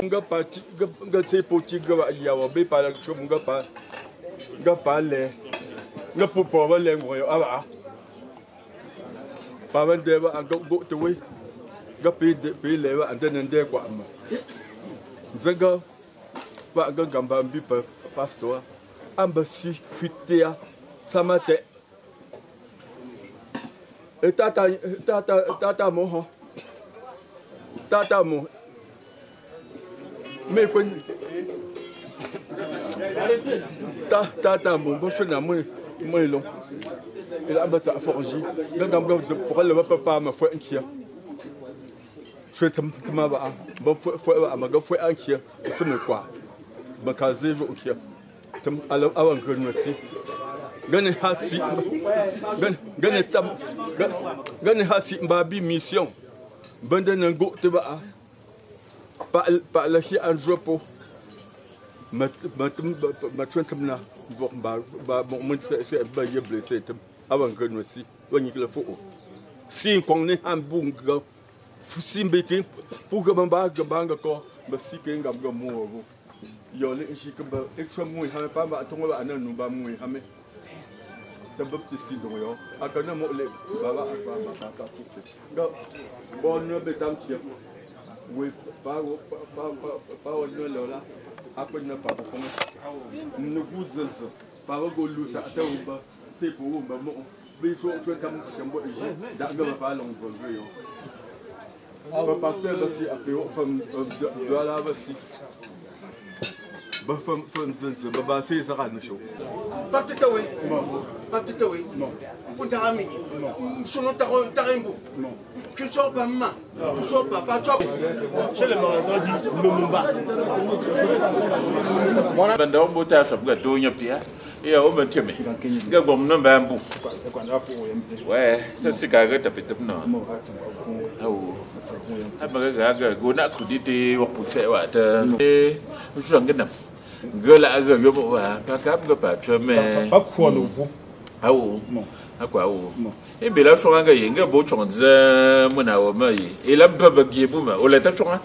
Nga parti nga se poti nga ya wa be pa cho nga pa le nga po ba le ngo yo aba pa ban de ba nga go to we nga pe le ba ande nde kwa ma zanga ba nga gamba mbi pa pastor ambasi fitea samate et tata mo ho tata mo mais quoi tata mo bon je na moi long et là bah ça forgi dans pour le papa ma foi inquiet je te ma ba bon foi ma ga foi inquiet c'est me quoi ma casé jo inquiet tam alors avant que merci gane hati gane tam gane hati mbabi mission bande nango te ba pa la hi an jopo ma trentam na ba mon c'est ba ye blessé tam avant que nous si wani que le fo si kon ne han bunga simbe ke pour que ba banga ko ba si ke ngam ga mo yo le shi ke ba extra mo ha pa ba tonga ba nan no ba mo ha me tabab ti si do yo akana mo le baba ba ta ku ga bon no betam ti we pa no le la après ne pas pour ne vous zelzo pa go lu sa ta ba c'est pour ba mo bi so so tam bo da ga ba long go yo pasteur aussi appelé femme de la aussi. Femme c'est baba c'est ça nous chaud. Pas tetawe. Pas tetawe. Non. On t'a ramené. Selon ta rembo. Non. Que soit pas main. Que soit pas soit. Chez les marins dit Lumumba. Mon banda on bota shop ga do nyapia. Et au menteme. Ga bom no bambu. Ouais, ça c'est gaga tapete non. Awo. Abaga ga go na kudite wa putse wa ta. Je ngena. Gala aga yobo wa pakap ga pa chome. Pas quoi le groupe. Awo. Akwa awo. E bela shonga yenga bo chonza mona wa mai. E la baba gibu ma. O la ta chonga.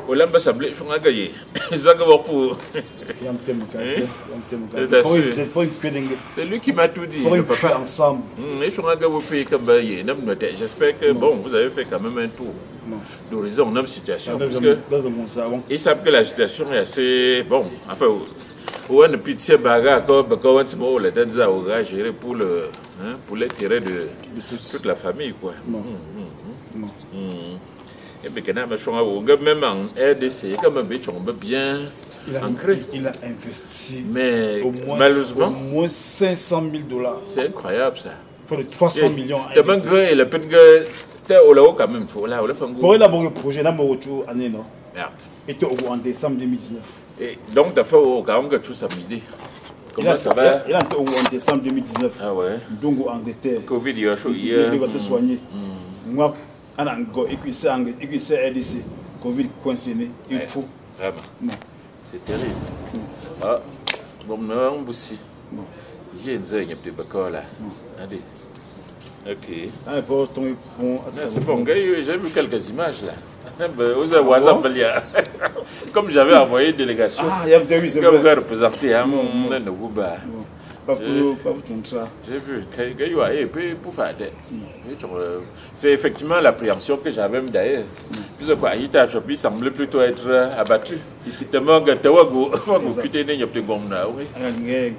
O la ba sable shonga ga ye. Zaga wa pour. C'est lui qui m'a tout dit. Pour faire ensemble. Et shonga ga wo pe comme ye. J'espère que bon, vous avez fait quand même un tour d'horizon dans la situation. Parce que ils savent que la situation est assez bon. Enfin, on a une petite bagarre quand on a géré pour l'intérêt de toute la famille. Quoi. Et bien, même en RDC, comme bien ancré. Il a investi mais malheureusement au moins $500 000. C'est incroyable ça. Pour les 300 millions. Et le quand même, pour élaborer le projet, là, année, non? Merde. Et en décembre 2019. Et donc, tu as fait au Kaonga tout samedi. Comment ça va? Il a été en décembre 2019. Ah ouais. Donc, en Angleterre. Covid, il y a chaud hier. Il va se soigner. Moi, en Angola, et puis c'est RDC. Covid coincé, il faut. Vraiment. C'est terrible. Ah, bon, non, aussi. J'ai une zone, il y a des bacons là. Allez. Ok. C'est bon, j'ai vu quelques images là. Comme j'avais envoyé une délégation, comme vous représenté à Nouba. J'ai vu, c'est effectivement l'appréhension que j'avais d'ailleurs. Il semblait plutôt être abattu.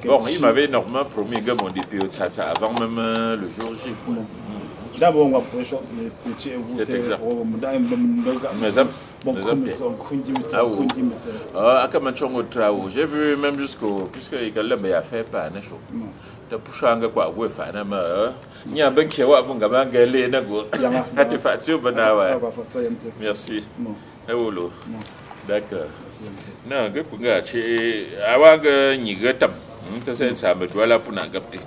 Bon, il m'avait normalement promis que mon DPO avant même le jour J. D'abord, on va prêcher les petits. C'est exact. J'ai vu même jusqu'au. Puisqu'il y a fait pas un show. Tu as poussé un peu à faire un peu. Il y a un peu qui a merci. D'accord. Non, que pour gars, avant que n'y ait pas de temps, ça me doit là pour n'agapter.